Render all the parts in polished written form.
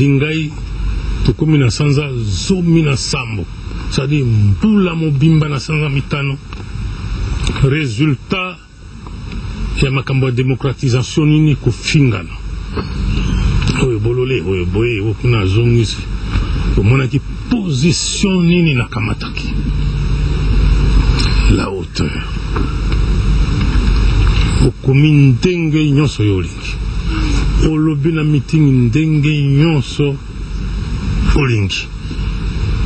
Ndingai, Tokomi na sanza, Zomi na sambo. C'est-à-dire, Mpula Mobimba na sanza mitano. Résultat, il y a ma démocratisation nini ko fingana. Oye bolole, oye boye, okuna zongisi. Omona ki position nini na kamataki. La hauteur. Okomi ndenge nyonso yolingi. Olobi na meeting ndenge nyonso olingi.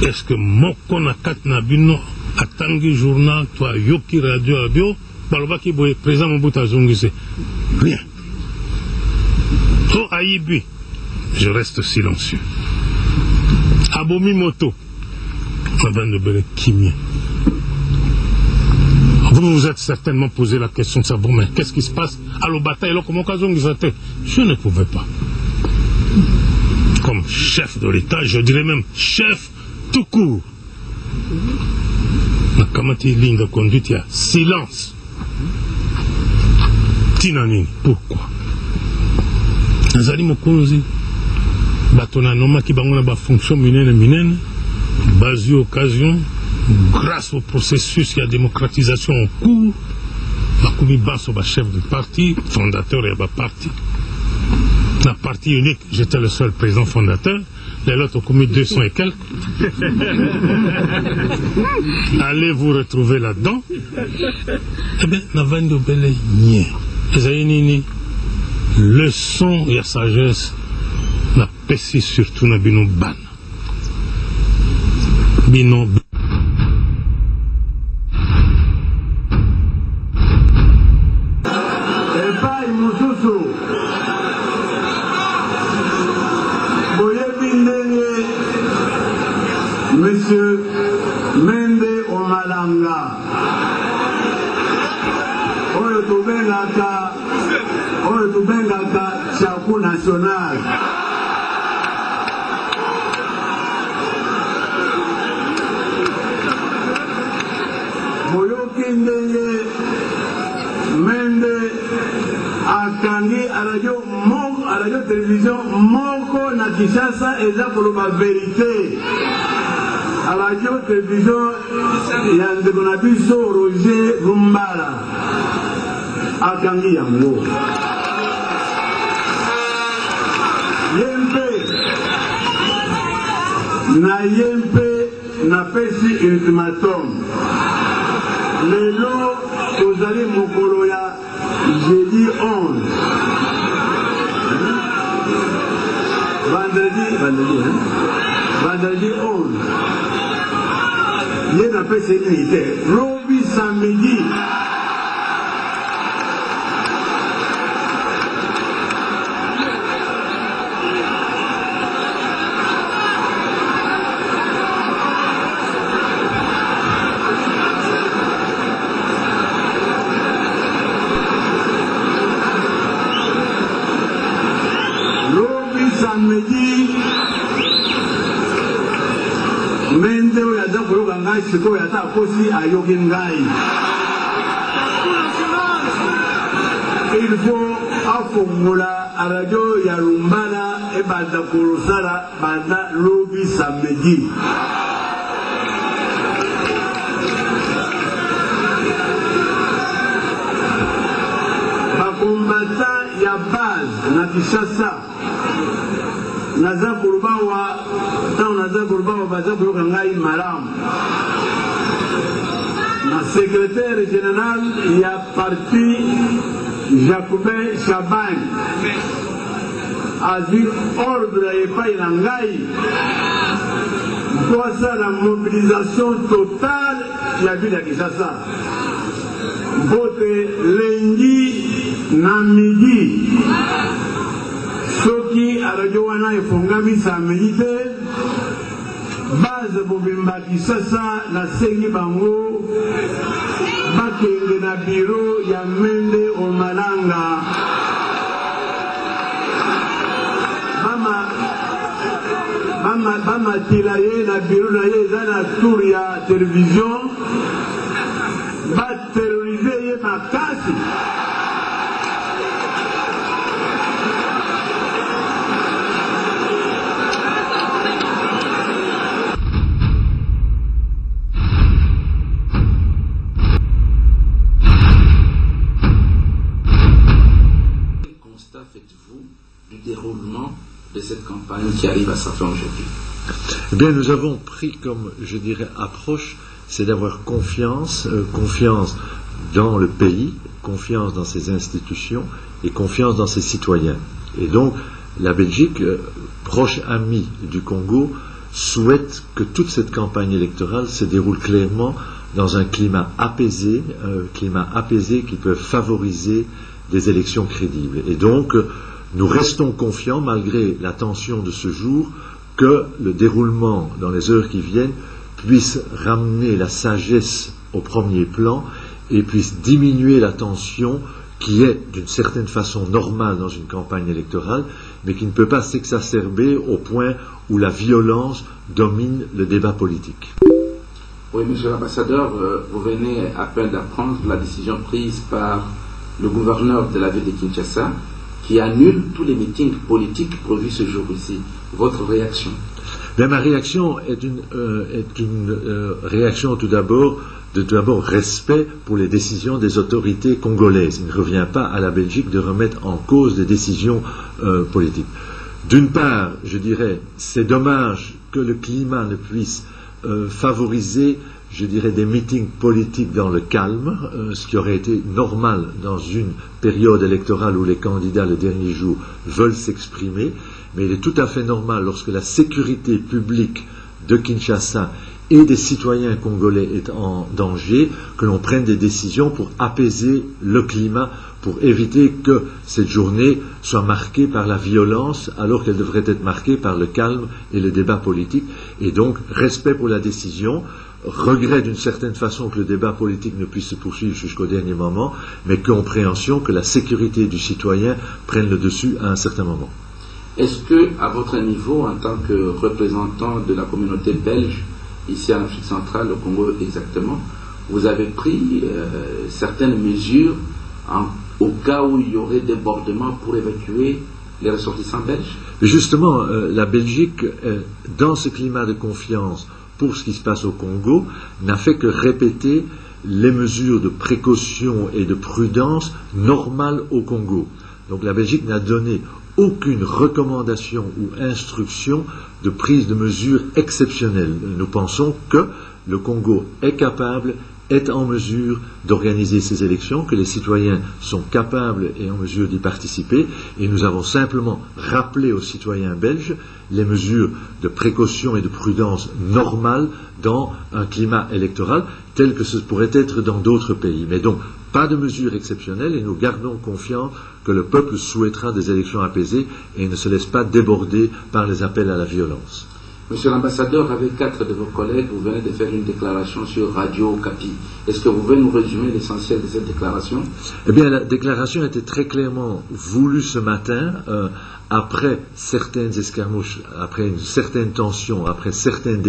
Est-ce que moko na kat na bino atangi journal toi yoki radio abio balobaki boye président Mobutu zongisi. Rien. Oh Aïbi, je reste silencieux. Abomi moto. Madame de Bele Kimia. Vous vous êtes certainement posé la question de savoir, mais qu'est-ce qui se passe à l'Obata et là, comment je ne pouvais pas. Comme chef de l'État, je dirais même chef tout court. La Kamati ligne de conduite, il y a silence. Tinanini, pourquoi? Nazali Mokonzi, Batona Noma qui bangona ba fonction minene, basée occasion. Grâce au processus, il y a démocratisation en cours. Bakoumi Basso, chef de parti, fondateur et parti. La partie unique, j'étais le seul président fondateur. Les autres ont commis 200 et quelques. Allez vous retrouver là-dedans. Eh bien, la vanne de Bélé, nie. Leçon et sagesse, la pessi surtout na bino ban. Bino. Monsieur Mende Omalanga, oyo tubengaka chaku national. Moyoki ndenge Mende akangi radio télévision moko na Kinshasa eza koloba vérité. À la radio télévision, il y a un débonabiso Roger Rumbala à Kangi Yango. Yempe na pesi ultimatum. Lelo ozali mokolo ya jeudi 11. Vendredi 11. Il y a un peu de sécurité. Robi samedi. Robi samedi. Mende oyaza koloka ngai sikoyo ata akosi ayoki ngai. Il faut afongola radio ya Rumbala ebanda kolosala banda lobi samedi. Bakombata ya base na Kinshasa naza kulubawa tant naza kulubawa baza kuluka ngai malamu na secrétaire général ya parti Jacobin Chaban a dit ordre epai na ngai pour la mobilisation totale ya ville ya Kinshasa bote lundi na midi soki radio wana efongami samedi te base bobimba Kinshasa na sengi bango bakende na biro ya Mende Omalanga bamatila ye na biro na ye eza na tour ya télévision baterrorize ye makasi faites-vous du déroulement de cette campagne qui arrive à sa fin aujourd'hui? Eh bien, nous avons pris comme, je dirais, approche, c'est d'avoir confiance, confiance dans le pays, confiance dans ses institutions et confiance dans ses citoyens. Et donc, la Belgique, proche amie du Congo, souhaite que toute cette campagne électorale se déroule clairement dans un climat apaisé qui peut favoriser des élections crédibles. Et donc, nous restons confiants, malgré la tension de ce jour, que le déroulement dans les heures qui viennent puisse ramener la sagesse au premier plan et puisse diminuer la tension qui est d'une certaine façon normale dans une campagne électorale, mais qui ne peut pas s'exacerber au point où la violence domine le débat politique. Oui, monsieur l'ambassadeur, vous venez à peine d'apprendre la décision prise par le gouverneur de la ville de Kinshasa qui annule tous les meetings politiques prévus ce jour ici. Votre réaction? Bien, ma réaction est une réaction tout d'abord respect pour les décisions des autorités congolaises. Il ne revient pas à la Belgique de remettre en cause des décisions politiques. D'une part, je dirais, c'est dommage que le climat ne puisse favoriser, je dirais, des meetings politiques dans le calme, ce qui aurait été normal dans une période électorale où les candidats, le dernier jour, veulent s'exprimer. Mais il est tout à fait normal, lorsque la sécurité publique de Kinshasa et des citoyens congolais est en danger, que l'on prenne des décisions pour apaiser le climat, pour éviter que cette journée soit marquée par la violence, alors qu'elle devrait être marquée par le calme et le débat politique. Et donc, respect pour la décision, regret d'une certaine façon que le débat politique ne puisse se poursuivre jusqu'au dernier moment, mais compréhension que la sécurité du citoyen prenne le dessus à un certain moment. Est-ce que, à votre niveau, en tant que représentant de la communauté belge, ici en Afrique centrale, au Congo exactement, vous avez pris certaines mesures au cas où il y aurait débordement pour évacuer les ressortissants belges? Justement, la Belgique, dans ce climat de confiance pour ce qui se passe au Congo, n'a fait que répéter les mesures de précaution et de prudence normales au Congo. Donc la Belgique n'a donné aucune recommandation ou instruction de prise de mesures exceptionnelles. Nous pensons que le Congo est en mesure d'organiser ces élections, que les citoyens sont capables et en mesure d'y participer, et nous avons simplement rappelé aux citoyens belges les mesures de précaution et de prudence normales dans un climat électoral tel que ce pourrait être dans d'autres pays. Mais donc, pas de mesures exceptionnelles, et nous gardons confiance que le peuple souhaitera des élections apaisées et ne se laisse pas déborder par les appels à la violence. Monsieur l'ambassadeur, avec 4 de vos collègues, vous venez de faire une déclaration sur Radio Okapi. Est-ce que vous pouvez nous résumer l'essentiel de cette déclaration? Eh bien, la déclaration était très clairement voulue ce matin, après certaines escarmouches, après une certaine tension, après certaines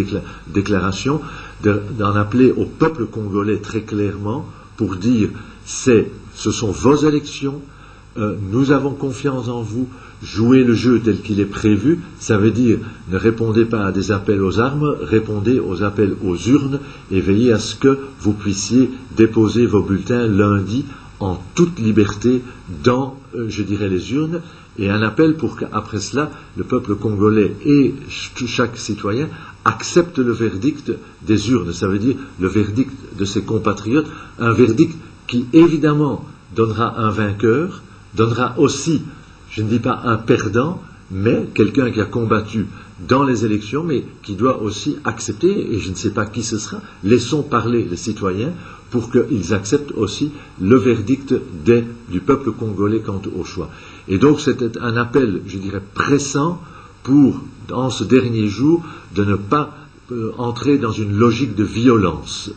déclarations, d'en appeler au peuple congolais très clairement pour dire ce sont vos élections, nous avons confiance en vous, jouez le jeu tel qu'il est prévu. Ça veut dire ne répondez pas à des appels aux armes, répondez aux appels aux urnes et veillez à ce que vous puissiez déposer vos bulletins lundi en toute liberté dans, je dirais, les urnes, et un appel pour qu'après cela, le peuple congolais et chaque citoyen accepte le verdict des urnes. Ça veut dire le verdict de ses compatriotes, un verdict qui évidemment donnera un vainqueur, donnera aussi, je ne dis pas un perdant, mais quelqu'un qui a combattu dans les élections, mais qui doit aussi accepter, et je ne sais pas qui ce sera, laissons parler les citoyens pour qu'ils acceptent aussi le verdict du peuple congolais quant au choix. Et donc c'était un appel, je dirais, pressant pour, dans ce dernier jour, de ne pas entrer dans une logique de violence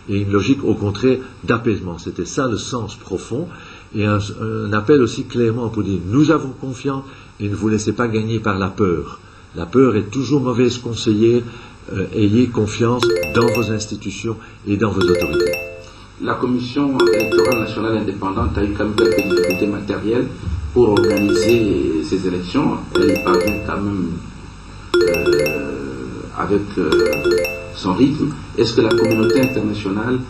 et une logique au contraire d'apaisement. C'était ça le sens profond, et un appel aussi clairement pour dire nous avons confiance et ne vous laissez pas gagner par la peur. La peur est toujours mauvaise conseillère, ayez confiance dans vos institutions et dans vos autorités. La Commission électorale nationale indépendante a eu quand même quelques difficultés matérielles pour organiser ces élections. Elle y parvient quand même avec son rythme. Est-ce que la communauté internationale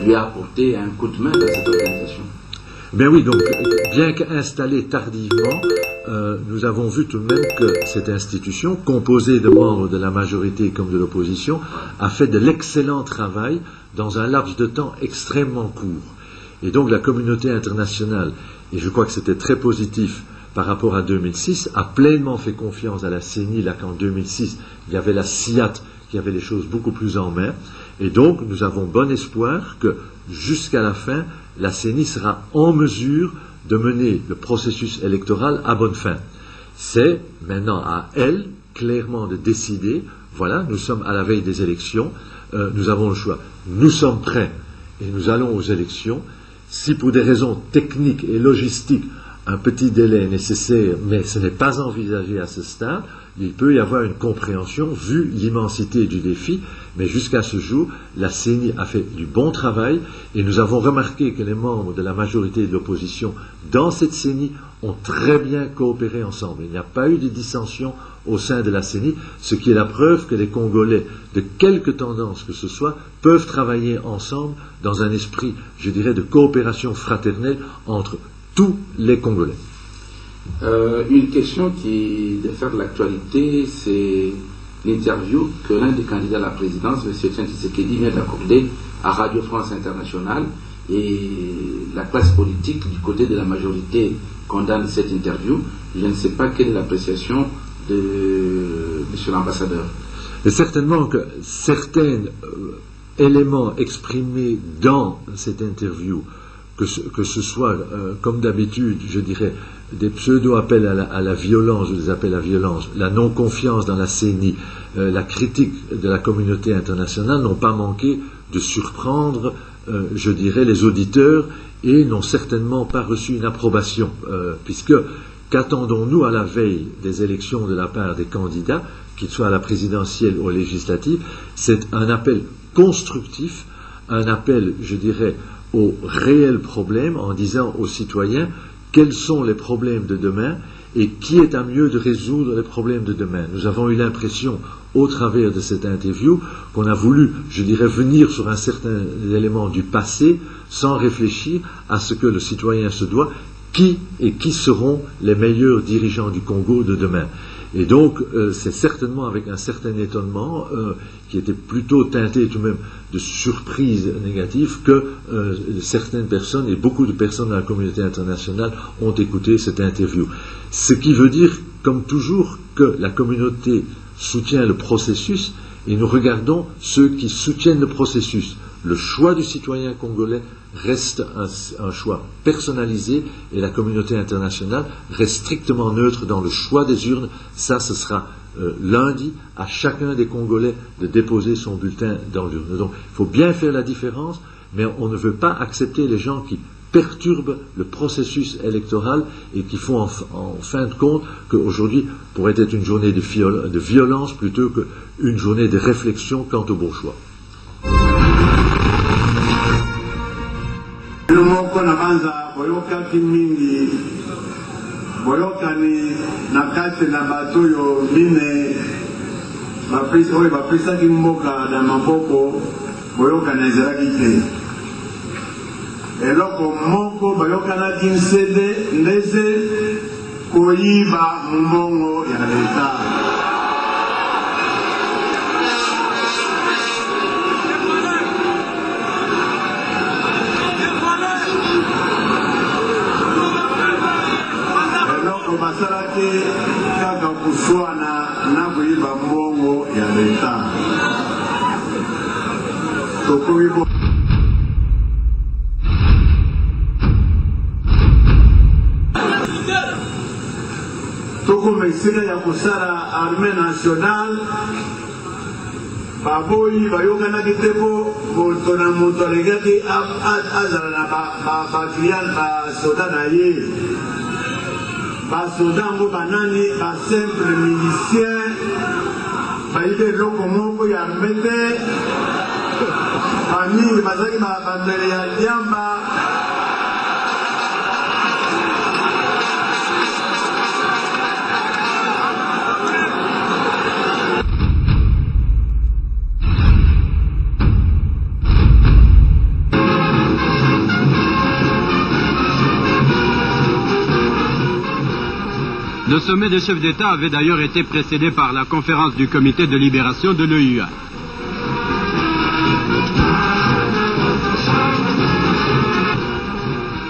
lui a apporté un coup de main dans cette organisation? Ben oui, donc, bien qu'installée tardivement, nous avons vu tout de même que cette institution, composée de membres de la majorité comme de l'opposition, a fait de l'excellent travail dans un laps de temps extrêmement court. Et donc la communauté internationale, et je crois que c'était très positif par rapport à 2006, a pleinement fait confiance à la CENI, là qu'en 2006, il y avait la CIAT qui avait les choses beaucoup plus en main. Et donc, nous avons bon espoir que, jusqu'à la fin, la CENI sera en mesure de mener le processus électoral à bonne fin. C'est maintenant à elle, clairement, de décider, voilà, nous sommes à la veille des élections, nous avons le choix. Nous sommes prêts et nous allons aux élections. Si pour des raisons techniques et logistiques, un petit délai est nécessaire, mais ce n'est pas envisagé à ce stade, il peut y avoir une compréhension vu l'immensité du défi, mais jusqu'à ce jour, la CENI a fait du bon travail et nous avons remarqué que les membres de la majorité et de l'opposition dans cette CENI ont très bien coopéré ensemble. Il n'y a pas eu de dissension au sein de la CENI, ce qui est la preuve que les Congolais, de quelque tendance que ce soit, peuvent travailler ensemble dans un esprit, je dirais, de coopération fraternelle entre tous les Congolais. Une question qui de faire de l'actualité, c'est l'interview que l'un des candidats à la présidence, M. Etienne Tshisekedi, vient d'accorder à Radio France Internationale, et la classe politique du côté de la majorité condamne cette interview. Je ne sais pas quelle est l'appréciation de M. l'ambassadeur. Et certainement que certains éléments exprimés dans cette interview, que ce soit, comme d'habitude, je dirais, des pseudo-appels à la violence, ou des appels à violence, la non-confiance dans la CENI, la critique de la communauté internationale n'ont pas manqué de surprendre, je dirais, les auditeurs et n'ont certainement pas reçu une approbation, puisque qu'attendons-nous à la veille des élections de la part des candidats, qu'ils soient à la présidentielle ou aux législatives? C'est un appel constructif, un appel, je dirais, aux réels problèmes, en disant aux citoyens quels sont les problèmes de demain et qui est à mieux de résoudre les problèmes de demain. Nous avons eu l'impression, au travers de cette interview, qu'on a voulu, je dirais, venir sur un certain élément du passé sans réfléchir à ce que le citoyen se doit, qui seront les meilleurs dirigeants du Congo de demain. Et donc, c'est certainement avec un certain étonnement, qui était plutôt teinté tout de même de surprise négative, que certaines personnes, et beaucoup de personnes dans la communauté internationale, ont écouté cette interview. Ce qui veut dire, comme toujours, que la communauté soutient le processus, et nous regardons ceux qui soutiennent le processus. Le choix du citoyen congolais reste un choix personnalisé et la communauté internationale reste strictement neutre dans le choix des urnes. Ça, ce sera lundi à chacun des Congolais de déposer son bulletin dans l'urne. Donc, il faut bien faire la différence, mais on ne veut pas accepter les gens qui perturbent le processus électoral et qui font en fin de compte qu'aujourd'hui pourrait être une journée de violence plutôt qu'une journée de réflexion quant au bon choix. Moko na banza boyokaki mingi boyokani na kati na bato oyo mine oyo bapesaki mboka na maboko boyokani ezalaki te. Eloko moko bayokanaki ndeze koyiba mbongo ya leta. Basalaki kaka kuswana na kuiba mbongo ya leta. Toko mesika ya kusala armée nationale baboyi bayokanaki te po moto na moto alekaki azala na baclient basoda na ye. Basoda ngo banani ba simple milicien bayibe eloko moko ya mbete bamingi bazalaki bandele ya liamba. Le sommet des chefs d'État avait d'ailleurs été précédé par la conférence du comité de libération de l'EUA.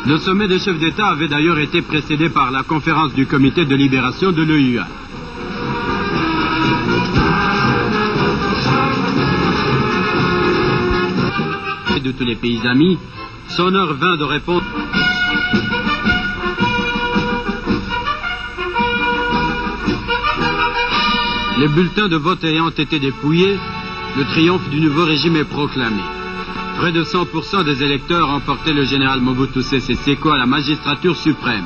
Le sommet des chefs d'État avait d'ailleurs été précédé par la conférence du comité de libération de l'EUA. De tous les pays amis, son heure vint de répondre. Les bulletins de vote ayant été dépouillés, le triomphe du nouveau régime est proclamé. Près de 100% des électeurs ont porté le général Mobutu Sese Seko à la magistrature suprême.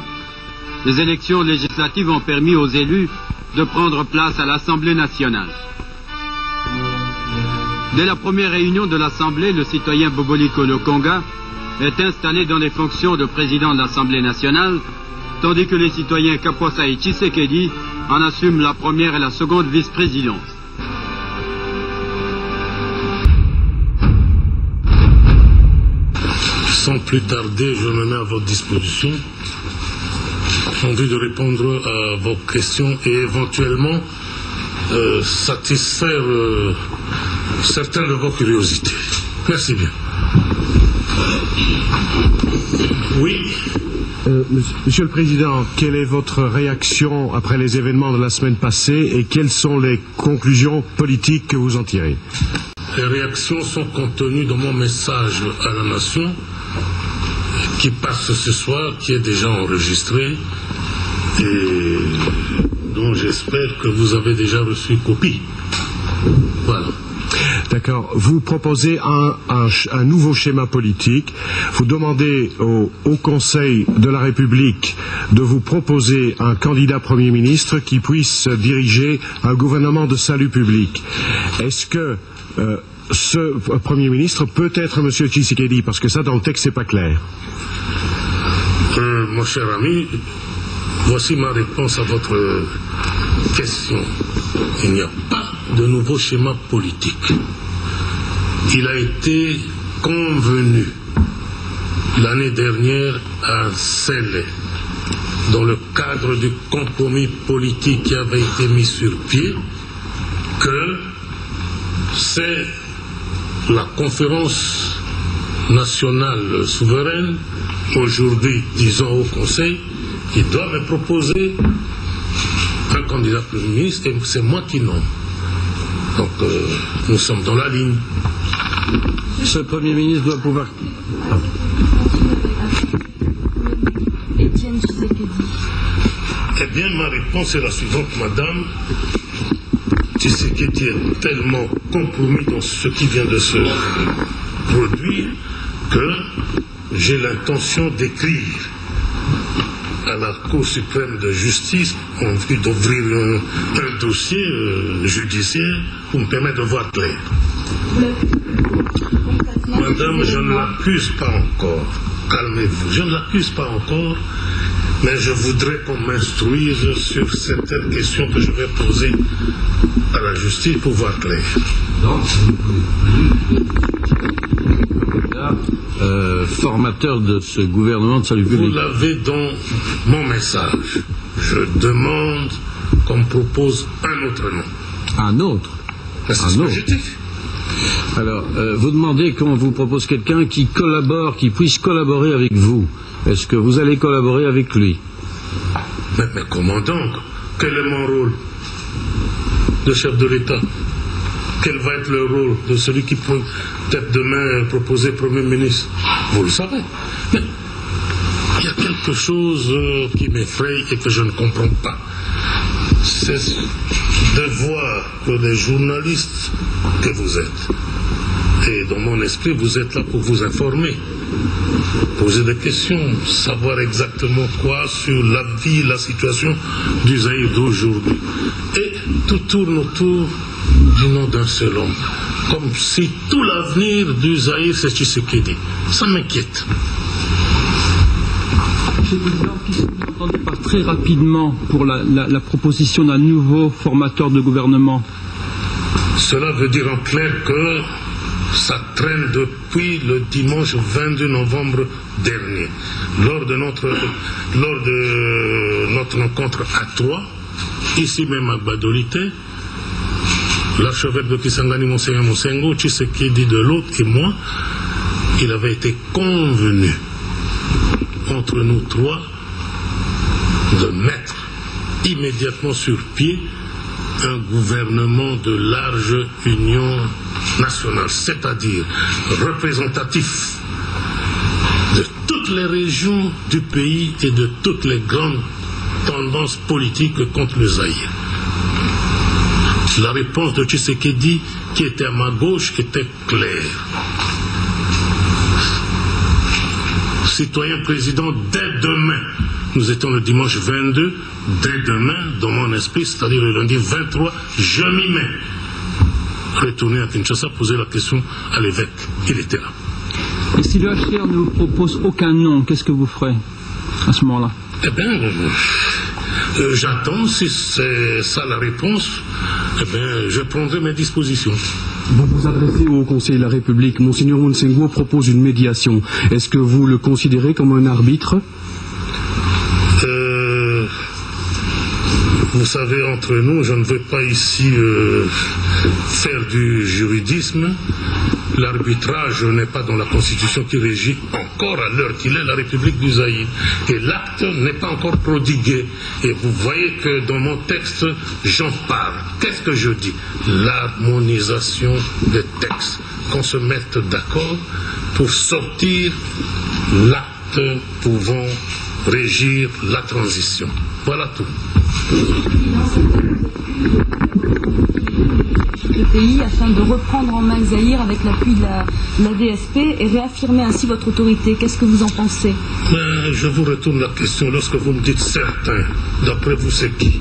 Les élections législatives ont permis aux élus de prendre place à l'Assemblée nationale. Dès la première réunion de l'Assemblée, le citoyen Boboliko Lokonga est installé dans les fonctions de président de l'Assemblée nationale, tandis que les citoyens Kapwasa et Tshisekedi en assument la première et la seconde vice-présidence. Sans plus tarder, je me mets à votre disposition en vue de répondre à vos questions et éventuellement satisfaire certaines de vos curiosités. Merci bien. Oui. Monsieur le Président, quelle est votre réaction après les événements de la semaine passée et quelles sont les conclusions politiques que vous en tirez? Les réactions sont contenues dans mon message à la nation qui passe ce soir, qui est déjà enregistré et dont j'espère que vous avez déjà reçu copie. Voilà. D'accord. Vous proposez un nouveau schéma politique. Vous demandez au Conseil de la République de vous proposer un candidat Premier ministre qui puisse diriger un gouvernement de salut public. Est-ce que ce Premier ministre peut être M. Tshisekedi? Parce que ça, dans le texte, c'est pas clair. Mon cher ami, voici ma réponse à votre question. Il n'y a pas de nouveau schéma politique. Il a été convenu l'année dernière à Sélé, dans le cadre du compromis politique qui avait été mis sur pied, que c'est la conférence nationale souveraine, aujourd'hui disons au Conseil, qui doit me proposer un candidat Premier ministre et c'est moi qui nomme. Donc nous sommes dans la ligne. Ce Premier ministre doit pouvoir... Étienne Tshisekedi. Eh bien, ma réponse est la suivante, madame. Tshisekedi est tellement compromis dans ce qui vient de se produire que j'ai l'intention d'écrire à la Cour suprême de justice en vue d'ouvrir un dossier judiciaire pour me permettre de voir clair. Madame, je ne l'accuse pas encore. Calmez-vous, je ne l'accuse pas encore, mais je voudrais qu'on m'instruise sur certaines questions que je vais poser à la justice pour voir clair. Formateur de ce gouvernement de salut public. Vous l'avez dans mon message. Je demande qu'on me propose un autre nom. Un autre? C'est ce que j'ai dit. Alors, vous demandez qu'on vous propose quelqu'un qui collabore, qui puisse collaborer avec vous. Est-ce que vous allez collaborer avec lui? Mais comment donc? Quel est mon rôle de chef de l'État? Quel va être le rôle de celui qui peut peut-être demain proposer Premier ministre? Vous le savez. Mais il y a quelque chose qui m'effraie et que je ne comprends pas. C'est de voir que les journalistes que vous êtes, et dans mon esprit, vous êtes là pour vous informer, poser des questions, savoir exactement quoi sur la vie, la situation du Zaïre d'aujourd'hui. Et tout tourne autour du nom d'un seul homme. Comme si tout l'avenir du Zaïre, c'est Tshisekedi. Ça m'inquiète. Monsieur le Président, qu'est-ce que vous entendez par très rapidement pour la proposition d'un nouveau formateur de gouvernement? Cela veut dire en clair que ça traîne depuis le dimanche 22 novembre dernier, lors de notre notre rencontre à Troyes, ici même à Badolité, l'archevêque de Kisangani, Monseigneur Mosengo, Tshisekedi de l'autre et moi, il avait été convenu entre nous trois de mettre immédiatement sur pied un gouvernement de large union nationale, c'est-à-dire représentatif de toutes les régions du pays et de toutes les grandes tendances politiques contre le Zaïre. La réponse de Tshisekedi, qui était à ma gauche, était claire. Citoyen président, dès demain, nous étions le dimanche 22, dès demain, dans mon esprit, c'est-à-dire le lundi 23, je m'y mets. Retourner à Kinshasa, poser la question à l'évêque. Il était là. Et si le HCR ne vous propose aucun nom, qu'est-ce que vous ferez à ce moment-là? Eh bien, j'attends, si c'est ça la réponse, eh bien, je prendrai mes dispositions. Vous vous adressez au Conseil de la République. Monseigneur Mosengo propose une médiation. Est-ce que vous le considérez comme un arbitre? Vous savez, entre nous, je ne veux pas ici faire du juridisme. L'arbitrage n'est pas dans la Constitution qui régit encore à l'heure qu'il est la République du Zaïre. Et l'acte n'est pas encore prodigué. Et vous voyez que dans mon texte, j'en parle. Qu'est-ce que je dis? L'harmonisation des textes. Qu'on se mette d'accord pour sortir l'acte pouvant régir la transition. Voilà tout. Le pays afin de reprendre en main le Zaïre avec l'appui de la DSP et réaffirmer ainsi votre autorité. Qu'est-ce que vous en pensez? Je vous retourne la question. Lorsque vous me dites certains, d'après vous c'est qui?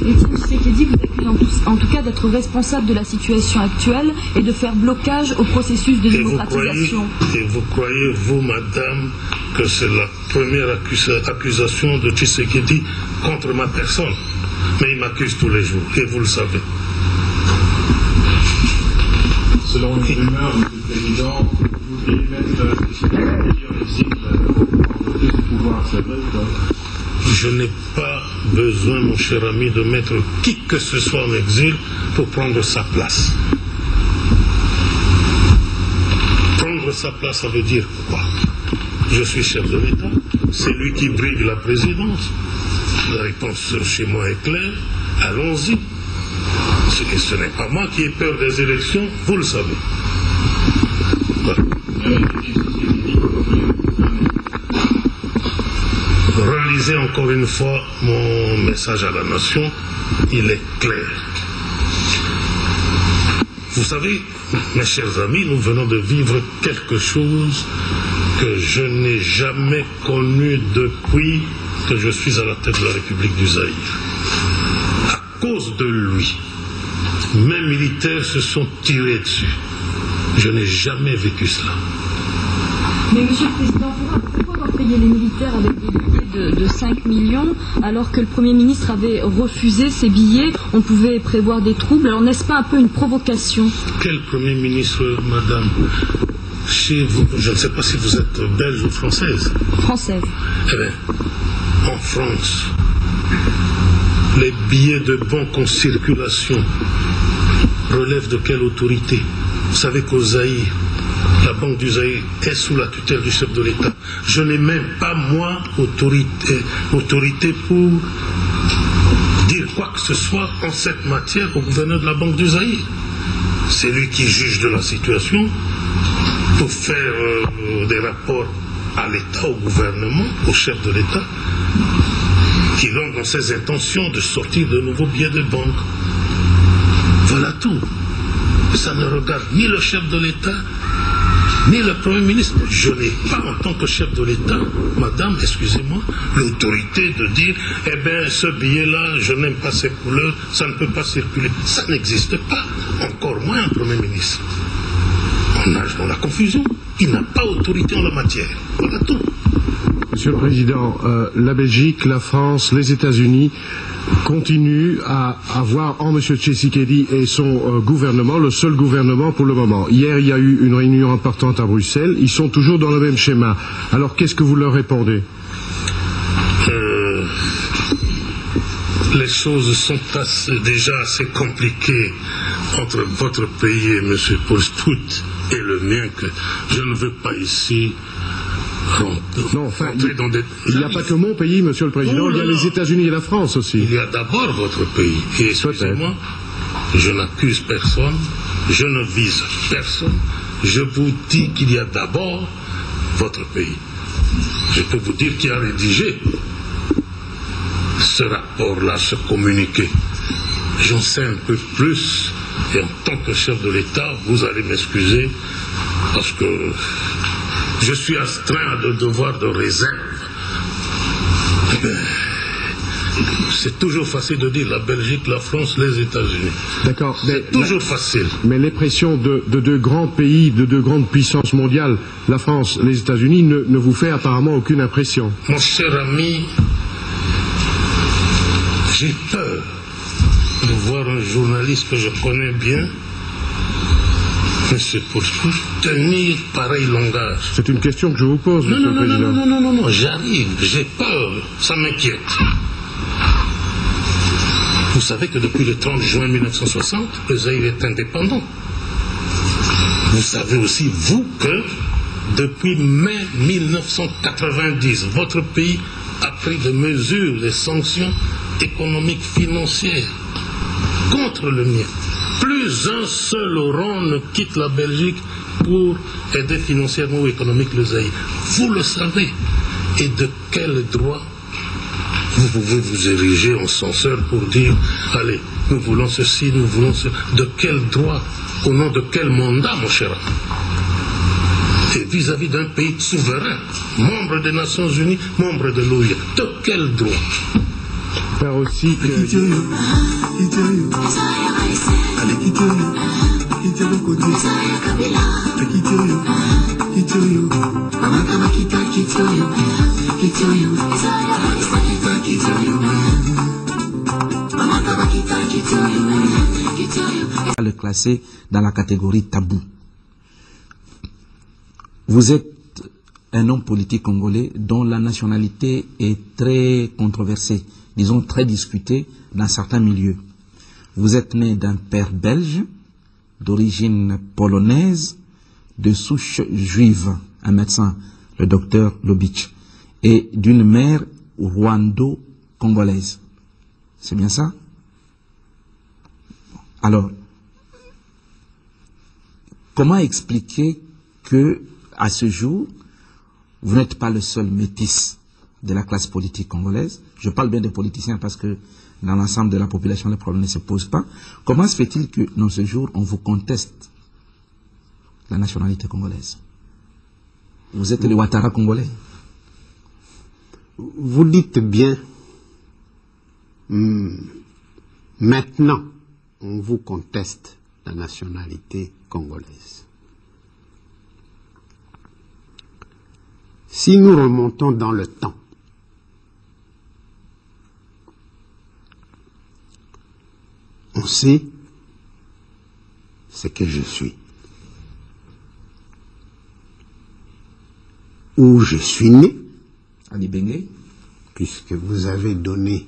Étienne Tshisekedi vous accuse en tout cas d'être responsable de la situation actuelle et de faire blocage au processus de démocratisation. Et vous croyez, vous, madame, que c'est la première accusation de Tshisekedi contre ma personne? Mais il m'accuse tous les jours, et vous le savez. Selon une rumeur, M. le Président, vous voulez mettre Tshisekedi en exil pour plus de pouvoir, c'est vrai ou pas? Je n'ai pas besoin, mon cher ami, de mettre qui que ce soit en exil pour prendre sa place. Prendre sa place, ça veut dire quoi? Je suis chef de l'État, c'est lui qui brigue la présidence. La réponse chez moi est claire, allons-y. Ce n'est pas moi qui ai peur des élections, vous le savez. Voilà. Relisez encore une fois mon message à la nation, il est clair. Vous savez, mes chers amis, nous venons de vivre quelque chose que je n'ai jamais connu depuis que je suis à la tête de la République du Zaïre. À cause de lui, mes militaires se sont tirés dessus. Je n'ai jamais vécu cela. Mais Monsieur le Président, pourquoi payer les militaires avec des billets de 5 millions alors que le Premier ministre avait refusé ces billets? On pouvait prévoir des troubles. Alors n'est-ce pas un peu une provocation? Quel Premier ministre, madame? Chez vous, je ne sais pas si vous êtes belge ou française. Française. Eh bien, en France, les billets de banque en circulation relèvent de quelle autorité? Vous savez qu'au Zaïre, la Banque du Zaïre est sous la tutelle du chef de l'État. Je n'ai même pas, moi, autorité pour dire quoi que ce soit en cette matière au gouverneur de la Banque du Zaïre. C'est lui qui juge de la situation pour faire des rapports à l'État, au gouvernement, au chef de l'État, qui l'ont dans ses intentions de sortir de nouveaux billets de banque. Voilà tout. Ça ne regarde ni le chef de l'État, ni le Premier ministre. Je n'ai pas, en tant que chef de l'État, madame, excusez-moi, l'autorité de dire, eh bien, ce billet-là, je n'aime pas ses couleurs, ça ne peut pas circuler. Ça n'existe pas. Encore moins un Premier ministre. On nage dans la confusion. Il n'a pas autorité en la matière. Voilà tout. Monsieur le Président, la Belgique, la France, les États-Unis continuent à avoir en M. Tshisekedi et son gouvernement le seul gouvernement pour le moment. Hier, il y a eu une réunion importante à Bruxelles. Ils sont toujours dans le même schéma. Alors, qu'est-ce que vous leur répondez? les choses sont déjà assez compliquées entre votre pays et M. Postout et le mien que je ne veux pas ici rentrer dans des... Il n'y a pas que mon pays, Monsieur le Président, il y a les États-Unis et la France aussi. Il y a d'abord votre pays. Et excusez-moi, je n'accuse personne, je ne vise personne. Je vous dis qu'il y a d'abord votre pays. Je peux vous dire qui a rédigé ce rapport-là, ce communiqué. J'en sais un peu plus, et en tant que chef de l'État, vous allez m'excuser, parce que je suis astreint à des devoirs de réserve. C'est toujours facile de dire la Belgique, la France, les États-Unis. D'accord. C'est toujours facile. Mais les pressions de deux grands pays, de deux grandes puissances mondiales, la France, les États-Unis, ne vous fait apparemment aucune impression. Mon cher ami, j'ai peur de voir un journaliste que je connais bien, Monsieur Postout, tenir pareil langage. C'est une question que je vous pose, Monsieur le Président. Non, j'arrive, j'ai peur, ça m'inquiète. Vous savez que depuis le 30 juin 1960, le Zaïre est indépendant. Vous savez aussi, vous, que depuis mai 1990, votre pays a pris des mesures, des sanctions économiques, financières contre le mien. Plus un seul rond ne quitte la Belgique pour aider financièrement ou économiquement le Zaïre. Vous le savez. Et de quel droit vous pouvez vous ériger en censeur pour dire, allez, nous voulons ceci, nous voulons cela. De quel droit? Au nom de quel mandat, mon cher ami? Et vis-à-vis d'un pays souverain, membre des Nations Unies, membre de l'OIA. De quel droit? Faire aussi que... Le classer dans la catégorie tabou. Vous êtes un homme politique congolais dont la nationalité est très controversée, disons très discutée dans certains milieux. Vous êtes né d'un père belge, d'origine polonaise, de souche juive, un médecin, le docteur Lobich, et d'une mère rwando-congolaise. C'est bien ça? Alors, comment expliquer que, à ce jour, vous n'êtes pas le seul métis de la classe politique congolaise? Je parle bien des politiciens parce que dans l'ensemble de la population, le problème ne se pose pas. Comment se fait-il que, dans ce jour, on vous conteste la nationalité congolaise? Vous êtes le Ouattara congolais. Vous dites bien, maintenant, on vous conteste la nationalité congolaise. Si nous remontons dans le temps, on sait ce que je suis. Où je suis né, à Libengé, puisque vous avez donné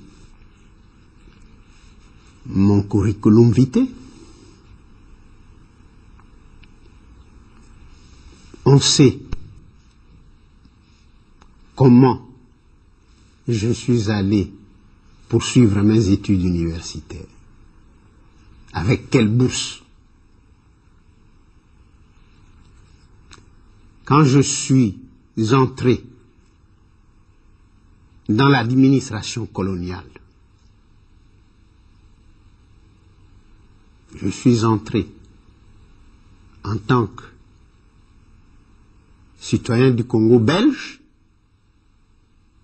mon curriculum vitae. On sait comment je suis allé poursuivre mes études universitaires. Avec quelle bourse? Quand je suis entré dans l'administration coloniale, je suis entré en tant que citoyen du Congo belge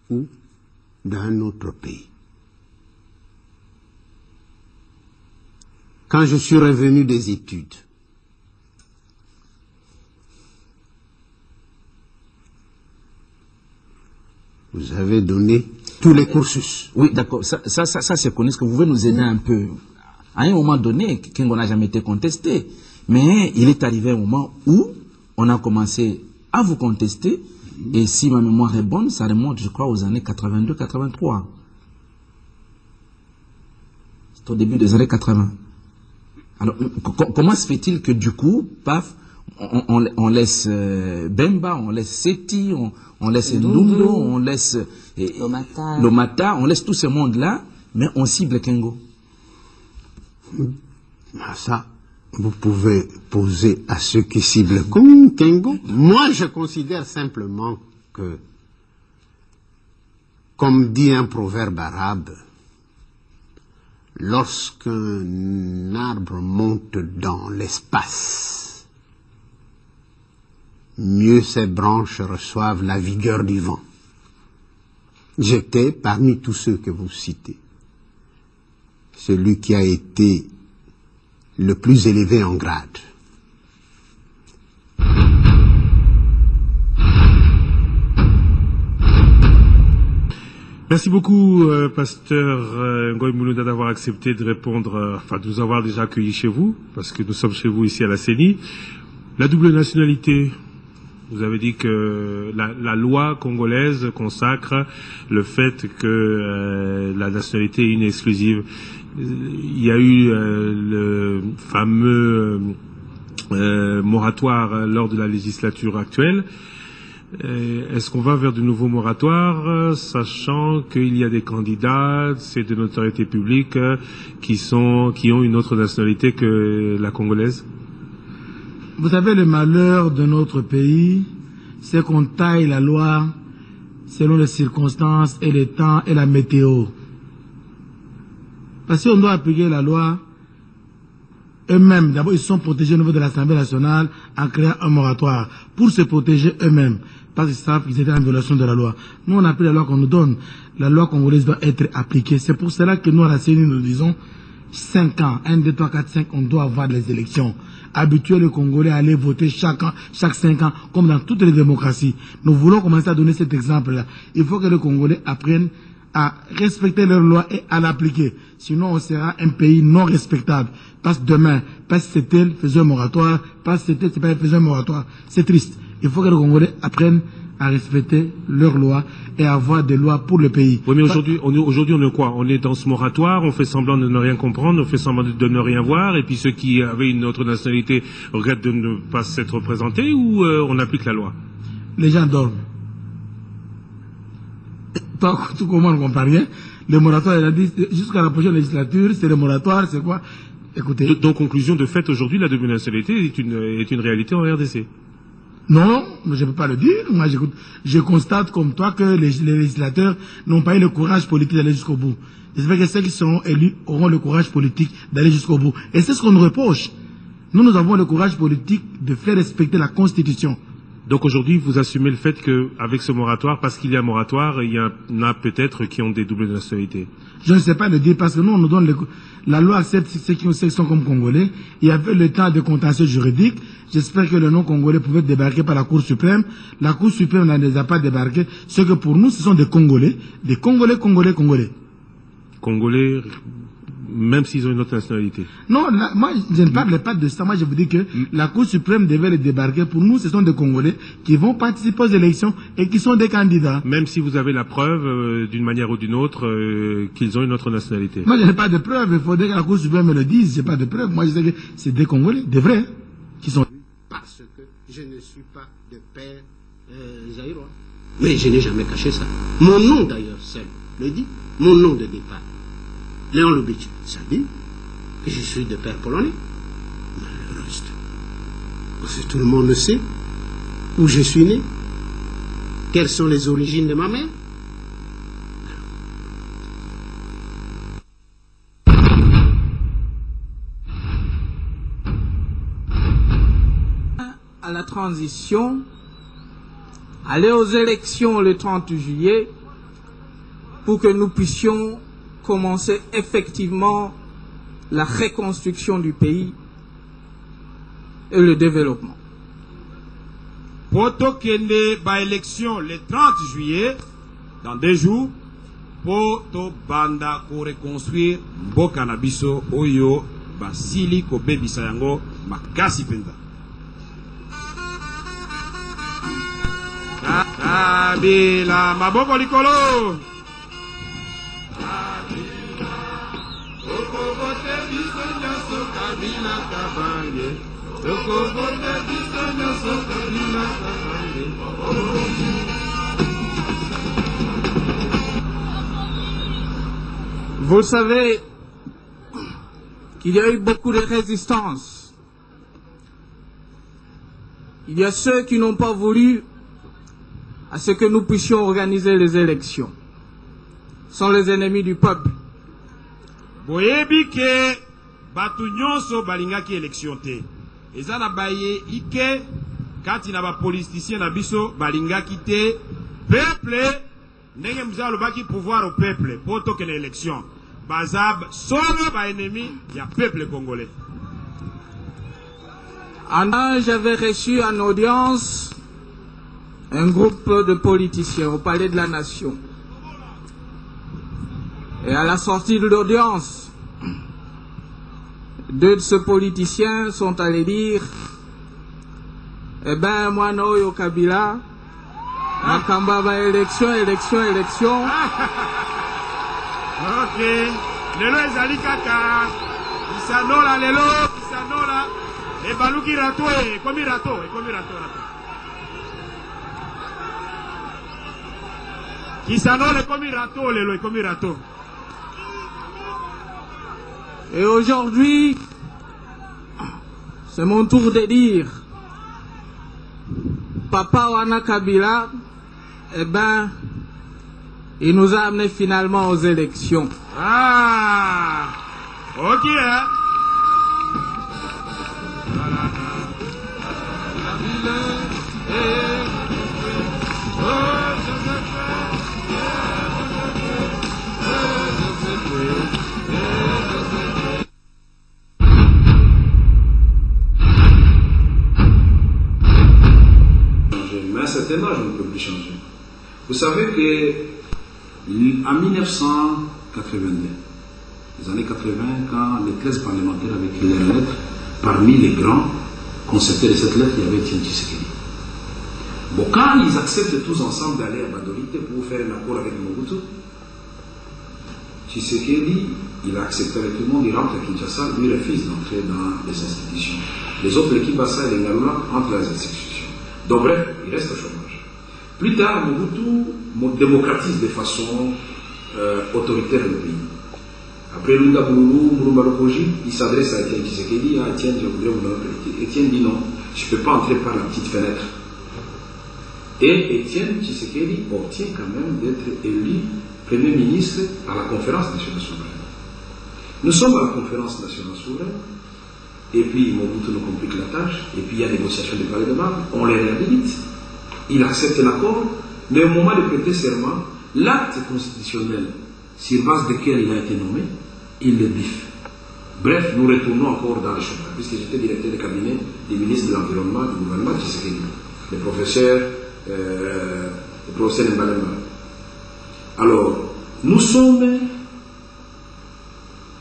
ou d'un autre pays. Quand je suis revenu des études, vous avez donné tous les cursus. Oui, d'accord. Ça c'est connu. Est-ce que vous pouvez nous aider un peu? À un moment donné, Kingo n'a jamais été contesté. Mais il est arrivé un moment où on a commencé à vous contester. Et si ma mémoire est bonne, ça remonte, je crois, aux années 82-83. au début des années 80. Alors, comment se fait-il que du coup, paf, on laisse Bemba, on laisse Seti, on laisse Ndundo, on laisse Lomata, on laisse tous ces mondes-là, mais on cible Kengo. Ça, vous pouvez poser à ceux qui ciblent comme Kengo. Moi, je considère simplement que, comme dit un proverbe arabe, lorsqu'un arbre monte dans l'espace, mieux ses branches reçoivent la vigueur du vent. J'étais, parmi tous ceux que vous citez, celui qui a été le plus élevé en grade. Merci beaucoup, pasteur Ngoy Moulouda, d'avoir accepté de répondre, de nous avoir déjà accueillis chez vous, parce que nous sommes chez vous ici à la CENI. La double nationalité, vous avez dit que la loi congolaise consacre le fait que la nationalité est une exclusive. Il y a eu le fameux moratoire lors de la législature actuelle. Est-ce qu'on va vers de nouveaux moratoires, sachant qu'il y a des candidats, c'est de notoriété publique, qui ont une autre nationalité que la congolaise? Vous savez, le malheur de notre pays, c'est qu'on taille la loi selon les circonstances et les temps et la météo. Parce qu'on doit appliquer la loi, eux-mêmes, d'abord ils sont protégés au niveau de l'Assemblée nationale en créant un moratoire pour se protéger eux-mêmes. Parce qu'ils savent qu'ils étaient en violation de la loi. Nous, on a pris la loi qu'on nous donne. La loi congolaise doit être appliquée. C'est pour cela que nous, à la CENI, nous disons 5 ans, 1, 2, 3, 4, 5, on doit avoir les élections. Habituer les Congolais à aller voter chaque 5 ans, comme dans toutes les démocraties. Nous voulons commencer à donner cet exemple-là. Il faut que les Congolais apprennent à respecter leurs lois et à l'appliquer. Sinon, on sera un pays non respectable. Parce que demain, parce que c'est elle faisait un moratoire, parce que c'est pas elle faisait un moratoire. C'est triste. Il faut que les Congolais apprennent à respecter leurs lois et à avoir des lois pour le pays. Oui, mais aujourd'hui, on est quoi? On est dans ce moratoire, on fait semblant de ne rien comprendre, on fait semblant de ne rien voir, et puis ceux qui avaient une autre nationalité regrettent de ne pas s'être représentés, ou on applique la loi? Les gens dorment. Tout comment on ne comprend rien. Le moratoire, il a dit, jusqu'à la prochaine législature, c'est le moratoire, c'est quoi? Écoutez. Donc, conclusion de fait, aujourd'hui, la double nationalité est une réalité en RDC. Non, je ne peux pas le dire. Moi, je constate comme toi que les législateurs n'ont pas eu le courage politique d'aller jusqu'au bout. J'espère que ceux qui seront élus auront le courage politique d'aller jusqu'au bout. Et c'est ce qu'on nous reproche. Nous avons le courage politique de faire respecter la Constitution. Donc aujourd'hui, vous assumez le fait qu'avec ce moratoire, parce qu'il y a un moratoire, il y en a peut-être qui ont des doubles nationalités. Je ne sais pas le dire, parce que nous, on nous donne la loi accepte ceux qui sont comme Congolais. Il y avait le temps de contentieux juridique. J'espère que le non-Congolais pouvait débarquer par la Cour suprême. La Cour suprême ne les a pas débarqués. Ce que pour nous, ce sont des Congolais. Des Congolais. Congolais, même s'ils ont une autre nationalité. Non, moi, je ne parle pas de ça. Moi, je vous dis que la Cour suprême devait les débarquer. Pour nous, ce sont des Congolais qui vont participer aux élections et qui sont des candidats. Même si vous avez la preuve, d'une manière ou d'une autre, qu'ils ont une autre nationalité. Moi, je n'ai pas de preuve. Il faudrait que la Cour suprême me le dise. Je n'ai pas de preuve. Moi, je sais que c'est des Congolais, des vrais, qui sont... Parce que je ne suis pas de père zaïrois. Mais je n'ai jamais caché ça. Mon nom, d'ailleurs, seul le dit. Mon nom de départ. Léon Lubitsch, ça dit que je suis de père polonais. Mais le reste, parce que tout le monde le sait, où je suis né, quelles sont les origines de ma mère. À la transition, aller aux élections le 30 juillet pour que nous puissions commencer effectivement la reconstruction du pays et le développement. Pour tokende ba élection le 30 juillet, dans 2 jours, pour to banda ko reconstruire mboka na biso oyo basili ko bebisa yango makasi penza. Kabila maboko likolo. Vous savez qu'il y a eu beaucoup de résistance. Il y a ceux qui n'ont pas voulu à ce que nous puissions organiser les élections. Ce sont les ennemis du peuple. Boyebi ke batu nyonso balingaki élection te. Eza na baye ike kati na ba politicien na biso balingaki te. Peuple ndenge mzalo baki pouvoir au peuple poto que l'élection. Bazab solo ba ennemi ya peuple congolais. J'avais reçu en audience un groupe de politiciens au Palais de la Nation. Et à la sortie de l'audience, deux de ces politiciens sont allés dire « Eh ben, moi, Noyo Kabila, Makamba va élection. » Ok. Lelo ezali kaka. Isanola lelo, isanola. E baluki rato e komi rato. Isanola komi rato lelo, komi rato. Et aujourd'hui, c'est mon tour de dire, Papa Wana Kabila, eh ben, il nous a amenés finalement aux élections. Ah, ok, hein? Mais à un certain âge, on ne peut plus changer. Vous savez que en 1982, les années 80, quand les 13 parlementaires avaient écrit leur lettre, parmi les grands concepteurs de cette lettre, il y avait Etienne Tshisekedi. Bon, quand ils acceptent tous ensemble d'aller à Badorite pour faire un accord avec Mobutu, Tshisekedi, il a accepté avec tout le monde, il rentre à Kinshasa, lui refuse d'entrer dans les institutions. Les autres, l'équipe Bassa et les Ngalula, entrent dans les institutions. Donc bref, il reste au chômage. Plus tard, Mobutu démocratise de façon autoritaire le pays. Après Lunda Boulou, Moulumba Lokoji, il s'adresse à Etienne Tshisekedi, à Etienne, je voudrais vous nommer. Etienne dit non, je ne peux pas entrer par la petite fenêtre. Et Etienne Tshisekedi obtient quand même d'être élu Premier ministre à la conférence nationale souveraine. Nous sommes à la conférence nationale souveraine, et puis Mobutu nous complique la tâche, et puis il y a négociation de palais de marbre, on les réhabilite, il accepte l'accord, mais au moment de prêter serment, l'acte constitutionnel sur base duquel il a été nommé, il le biffe. Bref, nous retournons encore dans le chômage, puisque j'étais directeur de cabinet du ministre de l'Environnement du gouvernement Tshisekedi, le professeur Mbalemba. Alors, nous sommes